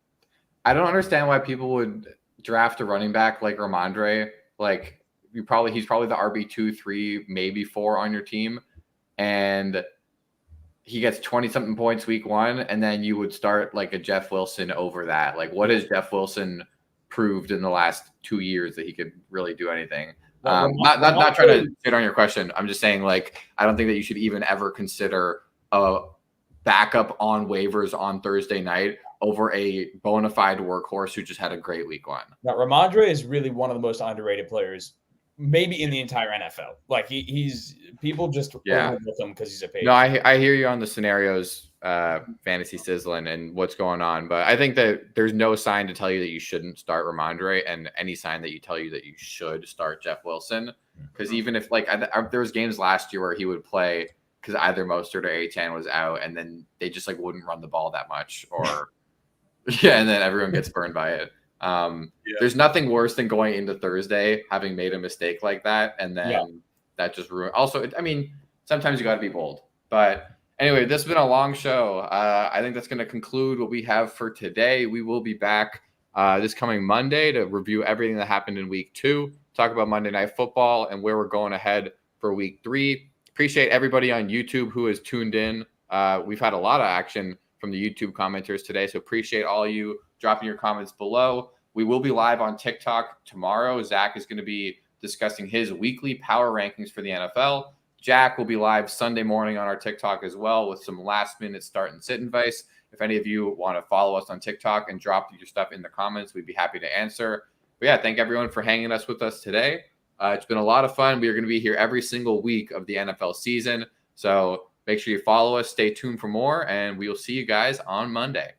[SPEAKER 1] I don't understand why people would draft a running back like Ramondre. Like, he's probably the RB2, 3, maybe 4 on your team. And he gets 20-something points week 1, and then you would start like a Jeff Wilson over that. Like, what has Jeff Wilson proved in the last 2 years that he could really do anything? Not trying to shit on your question. I'm just saying, like, I don't think that you should even ever consider a backup on waivers on Thursday night over a bona fide workhorse who just had a great week 1.
[SPEAKER 3] Now, Ramondre is really one of the most underrated players maybe in the entire NFL. Like he's people just overlook him because he's a Patriot.
[SPEAKER 1] No, I hear you on the scenarios, fantasy sizzling and what's going on, but I think that there's no sign to tell you that you shouldn't start Ramondre, and any sign that you tell you that you should start Jeff Wilson. Because even if there was games last year where he would play because either Mostert or Achane was out, and then they just like wouldn't run the ball that much, or and then everyone gets burned by it. There's nothing worse than going into Thursday having made a mistake like that, and then that just ruined. Also, I mean, sometimes you got to be bold. But anyway, this has been a long show. I think that's going to conclude what we have for today. We will be back this coming Monday to review everything that happened in week 2, talk about Monday Night Football and where we're going ahead for week 3. Appreciate everybody on YouTube who has tuned in. We've had a lot of action from the YouTube commenters today, so appreciate all you dropping your comments below. We will be live on TikTok tomorrow. Zach is going to be discussing his weekly power rankings for the NFL. Jack will be live Sunday morning on our TikTok as well with some last-minute start and sit advice. If any of you want to follow us on TikTok and drop your stuff in the comments, we'd be happy to answer. But yeah, thank everyone for hanging with us today. It's been a lot of fun. We are going to be here every single week of the NFL season. So make sure you follow us, stay tuned for more, and we will see you guys on Monday.